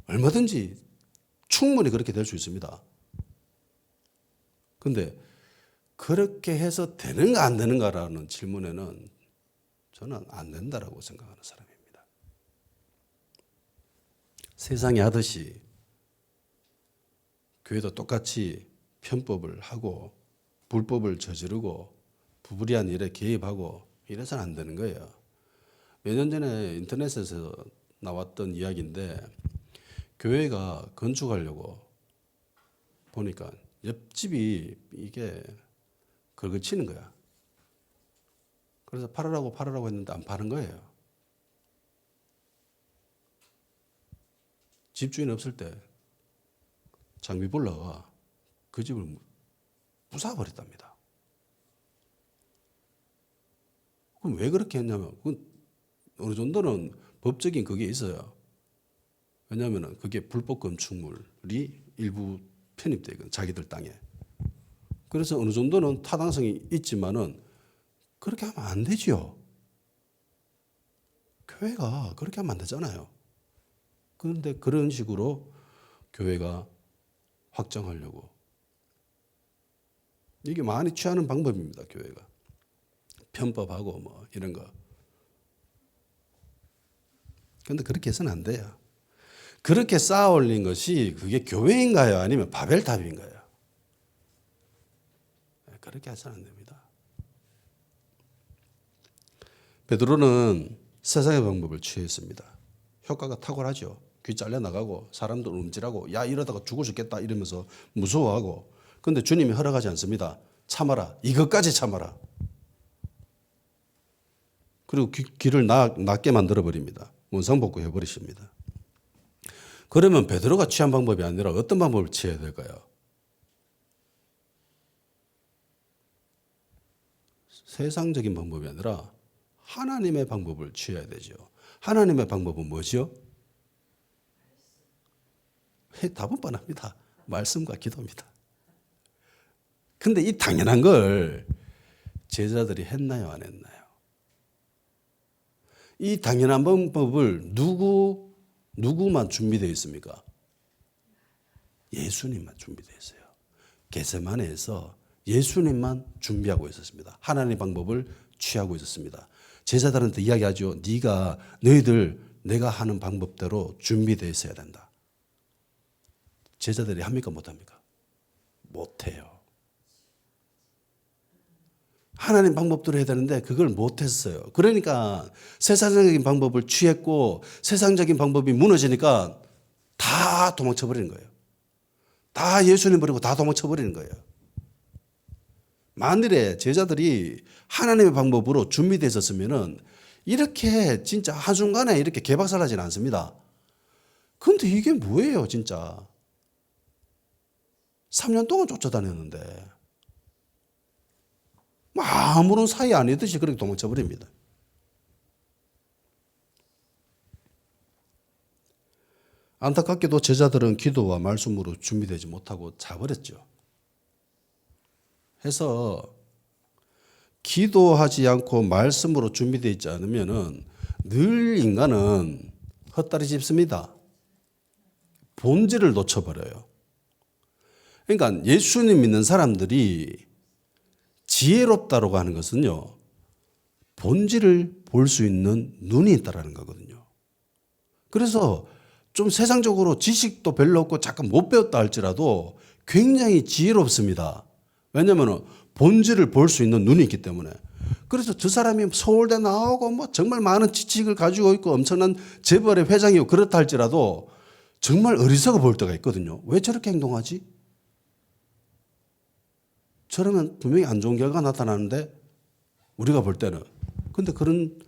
얼마든지 충분히 그렇게 될 수 있습니다. 그런데 그렇게 해서 되는가 안 되는가라는 질문에는 저는 안 된다라고 생각하는 사람입니다. 세상이 하듯이 교회도 똑같이 편법을 하고 불법을 저지르고 부부리한 일에 개입하고 이래서는 안 되는 거예요. 몇 년 전에 인터넷에서 나왔던 이야기인데 교회가 건축하려고 보니까 옆집이 이게 긁어치는 거야. 그래서 팔으라고 했는데 안 파는 거예요. 집주인 없을 때 장비볼러가 그 집을 부숴버렸답니다. 그럼 왜 그렇게 했냐면 어느 정도는 법적인 그게 있어요. 왜냐하면 그게 불법 건축물이 일부 편입돼 있거든, 자기들 땅에. 그래서 어느 정도는 타당성이 있지만은 그렇게 하면 안 되지요. 교회가 그렇게 하면 안 되잖아요. 그런데 그런 식으로 교회가 확정하려고. 이게 많이 취하는 방법입니다, 교회가. 편법하고 뭐 이런 거. 그런데 그렇게 해서는 안 돼요. 그렇게 쌓아 올린 것이 그게 교회인가요? 아니면 바벨탑인가요? 그렇게 해서는 안 됩니다. 베드로는 세상의 방법을 취했습니다. 효과가 탁월하죠. 귀 잘려나가고 사람들 움찔하고 야 이러다가 죽어 죽겠다 이러면서 무서워하고. 그런데 주님이 허락하지 않습니다. 참아라. 이것까지 참아라. 그리고 귀를 낮게 만들어버립니다. 원상복구 해버리십니다. 그러면 베드로가 취한 방법이 아니라 어떤 방법을 취해야 될까요? 세상적인 방법이 아니라 하나님의 방법을 취해야 되죠. 하나님의 방법은 뭐죠? 답은 뻔합니다. 말씀과 기도입니다. 근데 이 당연한 걸 제자들이 했나요, 안 했나요? 이 당연한 방법을 누구만 준비되어 있습니까? 예수님만 준비되어 있어요. 겟세마네에서 예수님만 준비하고 있었습니다. 하나님의 방법을 취하고 있었습니다. 제자들한테 이야기하죠. 너희들 내가 하는 방법대로 준비되어 있어야 된다. 제자들이 합니까, 못합니까? 못해요. 하나님 방법대로 해야 되는데 그걸 못했어요. 그러니까 세상적인 방법을 취했고 세상적인 방법이 무너지니까 다 도망쳐버리는 거예요. 다 예수님 버리고 다 도망쳐버리는 거예요. 만일에 제자들이 하나님의 방법으로 준비되어 있었으면 이렇게 진짜 한순간에 이렇게 개박살나지는 않습니다. 그런데 이게 뭐예요, 진짜. 3년 동안 쫓아다녔는데 아무런 사이 아니듯이 그렇게 도망쳐버립니다. 안타깝게도 제자들은 기도와 말씀으로 준비되지 못하고 자버렸죠. 해서 기도하지 않고 말씀으로 준비되어 있지 않으면 늘 인간은 헛다리 짚습니다. 본질을 놓쳐버려요. 그러니까 예수님 믿는 사람들이 지혜롭다라고 하는 것은요, 본질을 볼 수 있는 눈이 있다라는 거거든요. 그래서 좀 세상적으로 지식도 별로 없고 잠깐 못 배웠다 할지라도 굉장히 지혜롭습니다. 왜냐하면 본질을 볼 수 있는 눈이 있기 때문에. 그래서 저 사람이 서울대 나오고 뭐 정말 많은 지식을 가지고 있고 엄청난 재벌의 회장이고 그렇다 할지라도 정말 어리석어 보일 때가 있거든요. 왜 저렇게 행동하지? 저러면 분명히 안 좋은 결과가 나타나는데 우리가 볼 때는. 근데 그런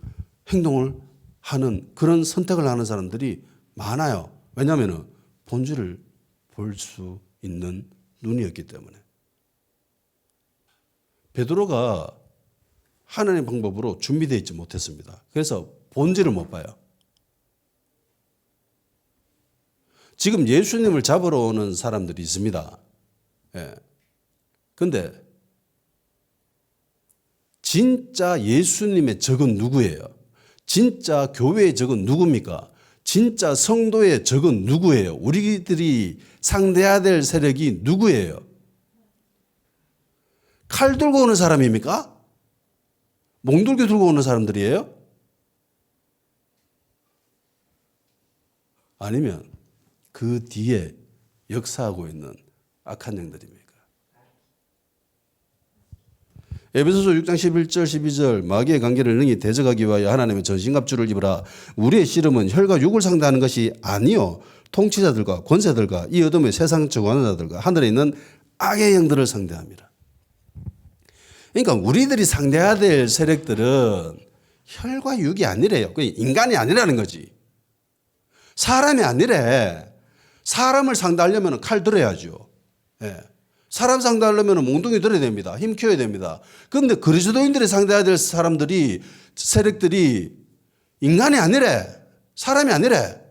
행동을 하는, 그런 선택을 하는 사람들이 많아요. 왜냐하면 본질을 볼 수 있는 눈이었기 때문에. 베드로가 하나님의 방법으로 준비되어 있지 못했습니다. 그래서 본질을 못 봐요. 지금 예수님을 잡으러 오는 사람들이 있습니다. 예. 근데 진짜 예수님의 적은 누구예요? 진짜 교회의 적은 누굽니까? 진짜 성도의 적은 누구예요? 우리들이 상대해야 될 세력이 누구예요? 칼 들고 오는 사람입니까? 몽돌기 들고 오는 사람들이에요? 아니면 그 뒤에 역사하고 있는 악한 영들입니까? 에베소서 6장 11절 12절 마귀의 관계를 능히 대적하기 위하여 하나님의 전신갑주를 입으라. 우리의 씨름은 혈과 육을 상대하는 것이 아니요 통치자들과 권세들과 이 어둠의 세상 주관자들과 하늘에 있는 악의 영들을 상대합니다. 그러니까 우리들이 상대해야 될 세력들은 혈과 육이 아니래요. 인간이 아니라는 거지. 사람이 아니래. 사람을 상대하려면 칼 들어야죠. 예. 사람 상대하려면 몽둥이 들어야 됩니다. 힘 키워야 됩니다. 그런데 그리스도인들이 상대해야 될 사람들이, 세력들이 인간이 아니래. 사람이 아니래.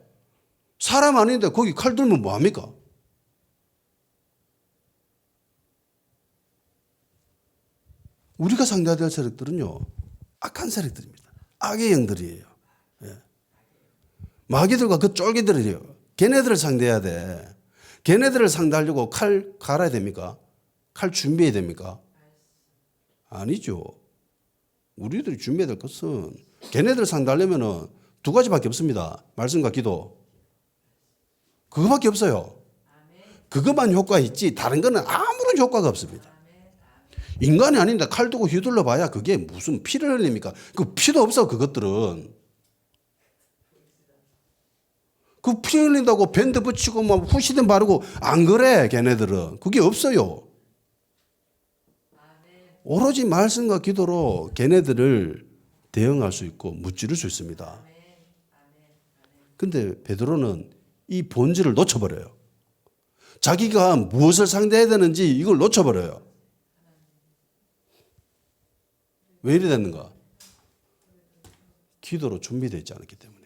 사람 아닌데 거기 칼 들면 뭐합니까? 우리가 상대해야 될 세력들은요, 악한 세력들입니다. 악의 영들이에요. 예. 마귀들과 그 쫄기들이에요. 걔네들을 상대해야 돼. 걔네들을 상대하려고 칼 갈아야 됩니까? 칼 준비해야 됩니까? 아니죠. 우리들이 준비해야 될 것은 걔네들을 상대하려면 두 가지밖에 없습니다. 말씀과 기도. 그거밖에 없어요. 그것만 효과 있지 다른 거는 아무런 효과가 없습니다. 인간이 아닌데 칼 두고 휘둘러 봐야 그게 무슨 피를 흘립니까? 그 피도 없어 그것들은. 그 피 흘린다고 밴드 붙이고 막 후시딘 바르고 안 그래 걔네들은. 그게 없어요. 오로지 말씀과 기도로 걔네들을 대응할 수 있고 무찌를 수 있습니다. 근데 베드로는 이 본질을 놓쳐버려요. 자기가 무엇을 상대해야 되는지 이걸 놓쳐버려요. 왜 이래 됐는가? 기도로 준비되어 있지 않았기 때문에요.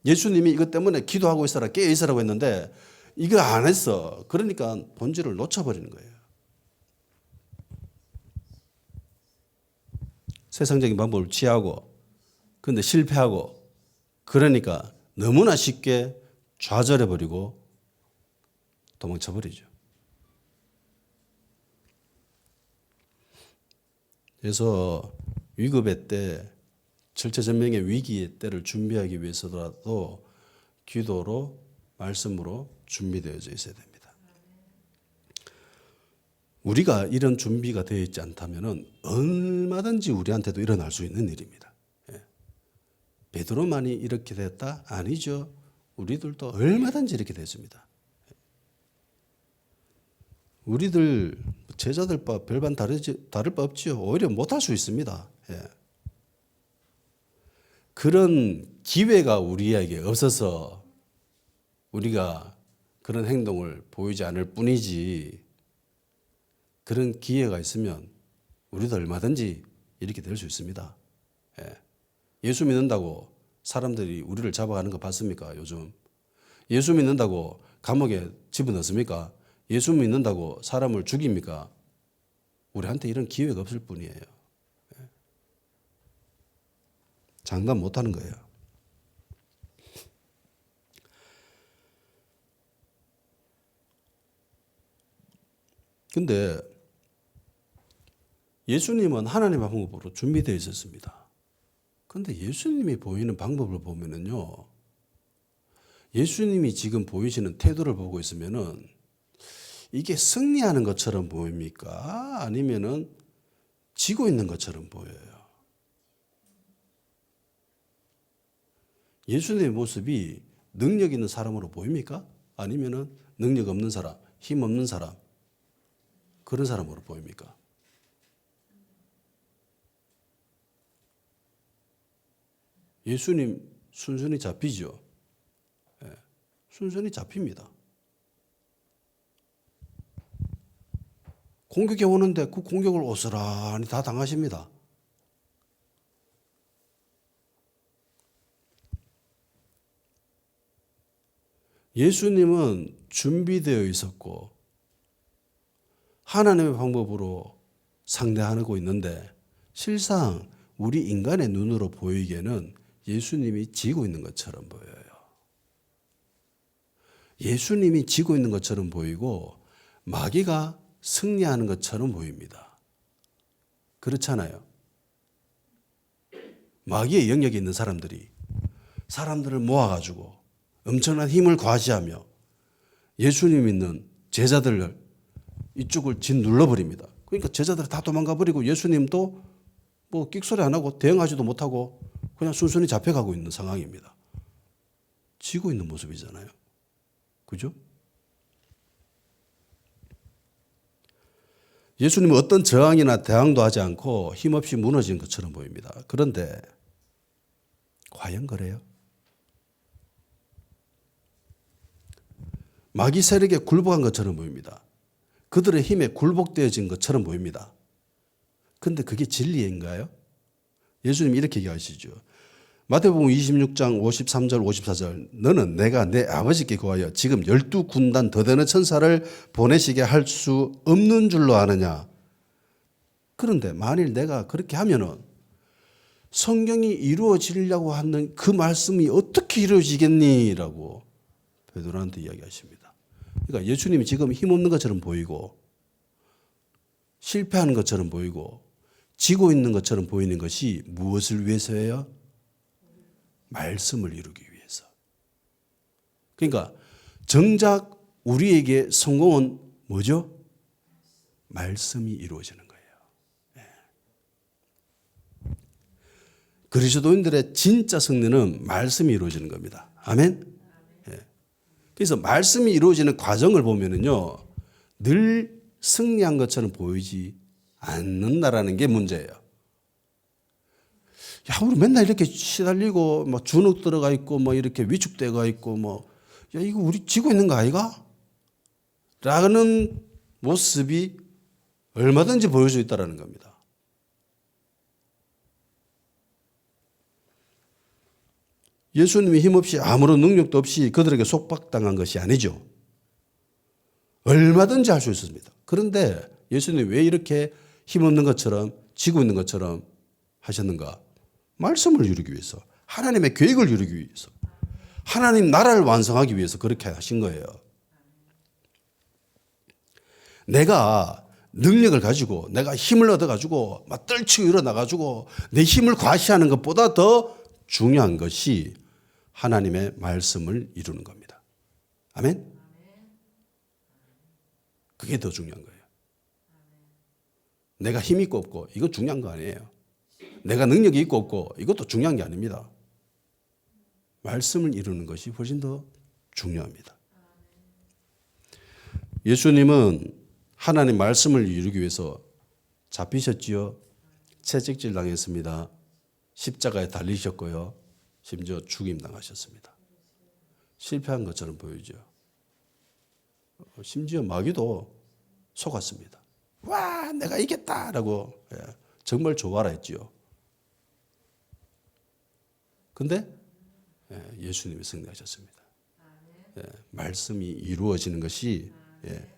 예수님이 이것 때문에 기도하고 있어라, 깨어 있으라고 했는데 이거 안 했어. 그러니까 본질을 놓쳐버리는 거예요. 세상적인 방법을 취하고 근데 실패하고 그러니까 너무나 쉽게 좌절해버리고 도망쳐버리죠. 그래서 위급의 때, 절체절명의 위기의 때를 준비하기 위해서라도 기도로, 말씀으로 준비되어져 있어야 됩니다. 우리가 이런 준비가 되어 있지 않다면 얼마든지 우리한테도 일어날 수 있는 일입니다. 베드로만이 이렇게 됐다? 아니죠. 우리들도 얼마든지 이렇게 됐습니다. 우리들 제자들 바 별반 다를 바 없지요. 오히려 못할 수 있습니다. 예. 그런 기회가 우리에게 없어서 우리가 그런 행동을 보이지 않을 뿐이지 그런 기회가 있으면 우리도 얼마든지 이렇게 될 수 있습니다. 예. 예수 믿는다고 사람들이 우리를 잡아가는 거 봤습니까? 요즘 예수 믿는다고 감옥에 집어넣습니까? 예수 믿는다고 사람을 죽입니까? 우리한테 이런 기회가 없을 뿐이에요. 장담 못하는 거예요. 근데 예수님은 하나님의 방법으로 준비되어 있었습니다. 그런데 예수님이 보이는 방법을 보면은요, 예수님이 지금 보이시는 태도를 보고 있으면은 이게 승리하는 것처럼 보입니까? 아니면은 지고 있는 것처럼 보여요. 예수님의 모습이 능력 있는 사람으로 보입니까? 아니면은 능력 없는 사람, 힘 없는 사람, 그런 사람으로 보입니까? 예수님 순순히 잡히죠. 예, 순순히 잡힙니다. 공격이 오는데 그 공격을 오스란히 다 당하십니다. 예수님은 준비되어 있었고 하나님의 방법으로 상대하고 있는데 실상 우리 인간의 눈으로 보이기에는 예수님이 지고 있는 것처럼 보여요. 예수님이 지고 있는 것처럼 보이고 마귀가 승리하는 것처럼 보입니다. 그렇잖아요. 마귀의 영역에 있는 사람들이 사람들을 모아가지고 엄청난 힘을 과시하며 예수님 믿는 제자들을 이쪽을 짓눌러버립니다. 그러니까 제자들이 다 도망가 버리고 예수님도 뭐 끽소리 안 하고 대응하지도 못하고 그냥 순순히 잡혀가고 있는 상황입니다. 지고 있는 모습이잖아요. 그죠? 예수님은 어떤 저항이나 대항도 하지 않고 힘없이 무너진 것처럼 보입니다. 그런데 과연 그래요? 마귀 세력에 굴복한 것처럼 보입니다. 그들의 힘에 굴복되어진 것처럼 보입니다. 그런데 그게 진리인가요? 예수님이 이렇게 얘기하시죠. 마태복음 26장 53절 54절 너는 내가 내 아버지께 구하여 지금 12군단 더 되는 천사를 보내시게 할 수 없는 줄로 아느냐. 그런데 만일 내가 그렇게 하면은 성경이 이루어지려고 하는 그 말씀이 어떻게 이루어지겠니? 라고 베드로한테 이야기하십니다. 그러니까 예수님이 지금 힘없는 것처럼 보이고 실패하는 것처럼 보이고 지고 있는 것처럼 보이는 것이 무엇을 위해서예요? 말씀을 이루기 위해서. 그러니까 정작 우리에게 성공은 뭐죠? 말씀이 이루어지는 거예요. 그리스도인들의 진짜 승리는 말씀이 이루어지는 겁니다. 아멘? 그래서 말씀이 이루어지는 과정을 보면은요, 늘 승리한 것처럼 보이지 않는다라는 게 문제예요. 야, 우리 맨날 이렇게 시달리고, 뭐, 주눅 들어가 있고, 뭐, 이렇게 위축되어 있고, 뭐, 야, 이거 우리 지고 있는 거 아이가? 라는 모습이 얼마든지 보일 수 있다는 겁니다. 예수님이 힘없이 아무런 능력도 없이 그들에게 속박당한 것이 아니죠. 얼마든지 할 수 있었습니다. 그런데 예수님이 왜 이렇게 힘없는 것처럼 지고 있는 것처럼 하셨는가? 말씀을 이루기 위해서, 하나님의 계획을 이루기 위해서, 하나님 나라를 완성하기 위해서 그렇게 하신 거예요. 내가 능력을 가지고 내가 힘을 얻어가지고 막 떨치고 일어나가지고 내 힘을 과시하는 것보다 더 중요한 것이 하나님의 말씀을 이루는 겁니다. 아멘? 그게 더 중요한 거예요. 내가 힘이 있고 없고 이거 중요한 거 아니에요. 내가 능력이 있고 없고 이것도 중요한 게 아닙니다. 말씀을 이루는 것이 훨씬 더 중요합니다. 예수님은 하나님 말씀을 이루기 위해서 잡히셨지요. 채찍질 당했습니다. 십자가에 달리셨고요. 심지어 죽임 당하셨습니다. 실패한 것처럼 보이죠. 심지어 마귀도 속았습니다. 와, 내가 이겼다라고 정말 좋아라 했지요. 근데 예수님이 승리하셨습니다. 말씀이 이루어지는 것이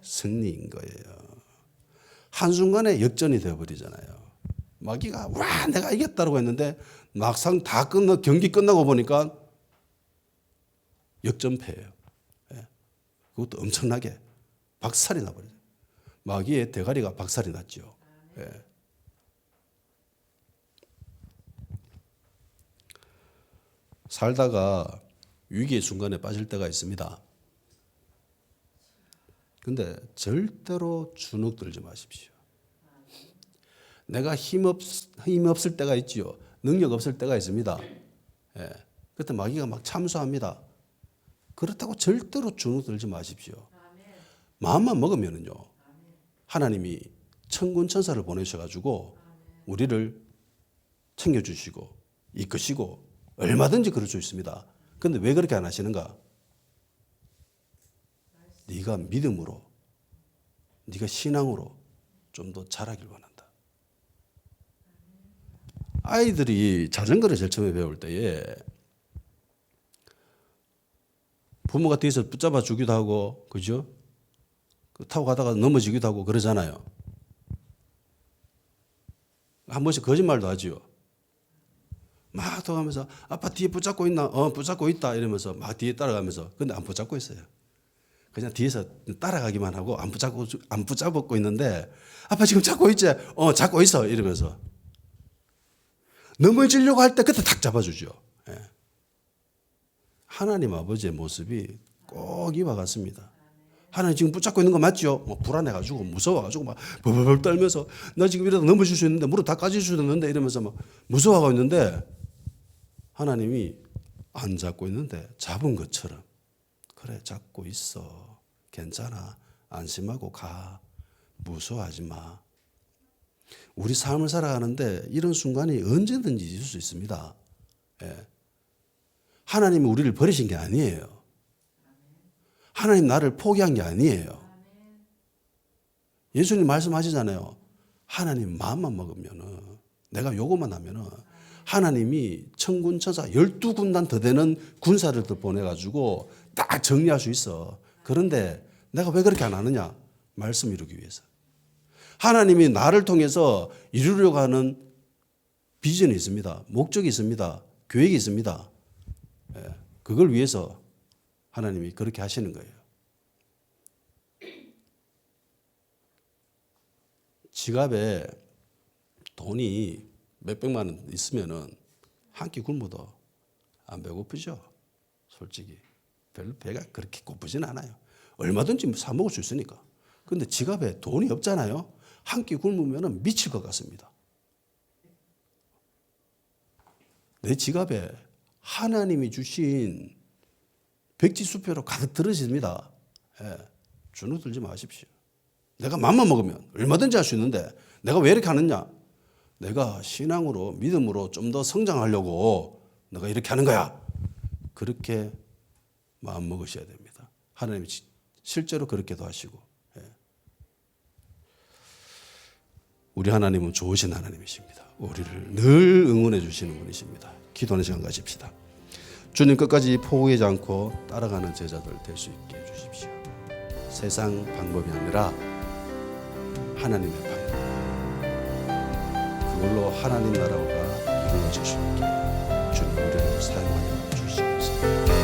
승리인 거예요. 한순간에 역전이 되어버리잖아요. 마귀가 와 내가 이겼다고 했는데 막상 다 경기 끝나고 보니까 역전패예요. 그것도 엄청나게 박살이 나버려요. 마귀의 대가리가 박살이 났죠. 살다가 위기의 순간에 빠질 때가 있습니다. 근데 절대로 주눅 들지 마십시오. 내가 힘 없을 때가 있지요. 능력 없을 때가 있습니다. 그때 마귀가 막 참수합니다. 그렇다고 절대로 주눅 들지 마십시오. 마음만 먹으면은요. 하나님이 천군 천사를 보내셔가지고 우리를 챙겨주시고 이끄시고 얼마든지 그럴 수 있습니다. 그런데 왜 그렇게 안 하시는가? 네가 믿음으로, 네가 신앙으로 좀 더 자라길 원한다. 아이들이 자전거를 제일 처음에 배울 때에 부모가 뒤에서 붙잡아 주기도 하고, 그죠? 타고 가다가 넘어지기도 하고 그러잖아요. 한 번씩 거짓말도 하지요. 막 타가면서 아빠 뒤에 붙잡고 있나? 붙잡고 있다 이러면서 막 뒤에 따라가면서 근데 안 붙잡고 있어요. 그냥 뒤에서 따라가기만 하고 안 붙잡고 있는데 아빠 지금 잡고 있지? 잡고 있어 이러면서 넘어지려고 할 때 그때 탁 잡아주죠. 하나님 아버지의 모습이 꼭 이와 같습니다. 하나님 지금 붙잡고 있는 거 맞죠? 뭐 불안해가지고 무서워가지고 막 벌벌 떨면서 나 지금 이러다 넘어질 수 있는데 무릎 다 까질 수 있는데 이러면서 막 무서워하고 있는데 하나님이 안 잡고 있는데 잡은 것처럼 그래 잡고 있어 괜찮아 안심하고 가 무서워하지 마. 우리 삶을 살아가는데 이런 순간이 언제든지 있을 수 있습니다. 예. 하나님이 우리를 버리신 게 아니에요. 하나님 나를 포기한 게 아니에요. 예수님 말씀하시잖아요. 하나님 마음만 먹으면은 내가 요것만 하면은 하나님이 천군 천사 12군단 더 되는 군사를 더 보내가지고 딱 정리할 수 있어. 그런데 내가 왜 그렇게 안 하느냐? 말씀 이루기 위해서. 하나님이 나를 통해서 이루려고 하는 비전이 있습니다. 목적이 있습니다. 계획이 있습니다. 예, 그걸 위해서 하나님이 그렇게 하시는 거예요. 지갑에 돈이 몇백만 원 있으면은 한 끼 굶어도 안 배고프죠. 솔직히 별로 배가 그렇게 고프진 않아요. 얼마든지 사 먹을 수 있으니까. 근데 지갑에 돈이 없잖아요. 한 끼 굶으면 미칠 것 같습니다. 내 지갑에 하나님이 주신 백지수표로 가득 들어있습니다. 예, 주눅 들지 마십시오. 내가 맘만 먹으면 얼마든지 할 수 있는데 내가 왜 이렇게 하느냐? 내가 신앙으로 믿음으로 좀 더 성장하려고 내가 이렇게 하는 거야. 그렇게 마음 먹으셔야 됩니다. 하나님이 실제로 그렇게도 하시고. 예. 우리 하나님은 좋으신 하나님이십니다. 우리를 늘 응원해 주시는 분이십니다. 기도하는 시간 가집시다. 주님 끝까지 포기하지 않고 따라가는 제자들 될 수 있게 해주십시오. 세상 방법이 아니라 하나님의 방법. 그걸로 하나님 나라가 이루어질 수 있게 주님 우리를 사용하여 주시옵소서.